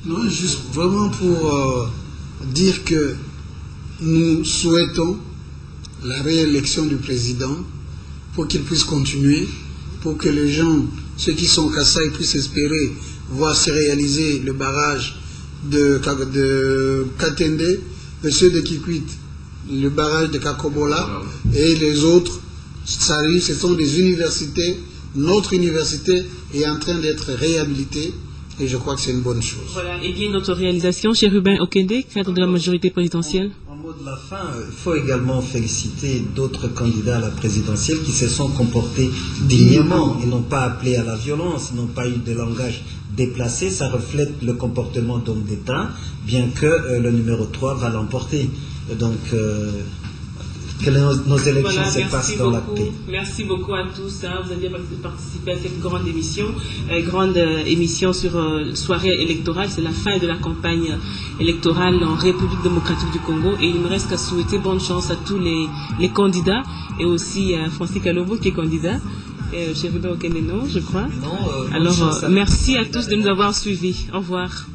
Non, juste vraiment pour dire que nous souhaitons la réélection du président pour qu'il puisse continuer, pour que les gens, ceux qui sont Kassai, puissent espérer voir se réaliser le barrage de Katende, et ceux de Kikwit, le barrage de Kakobola, et les autres, ce sont des universités. Notre université est en train d'être réhabilitée et je crois que c'est une bonne chose. Voilà, et bien notre réalisation, Chérubin Okende, cadre de la majorité présidentielle. En mot de la fin, il faut également féliciter d'autres candidats à la présidentielle qui se sont comportés dignement. Ils n'ont pas appelé à la violence, ils n'ont pas eu de langage déplacé. Ça reflète le comportement d'homme d'État, bien que le numéro 3 va l'emporter. Donc, que nos élections se passent dans la paix. Merci beaucoup à tous. Vous avez participé à cette grande émission sur soirée électorale. C'est la fin de la campagne électorale en République démocratique du Congo. Et il me reste qu'à souhaiter bonne chance à tous les candidats et aussi à Francis Kalobo qui est candidat. Chérubin Okende, je crois. Alors, merci à tous de nous avoir suivis. Au revoir.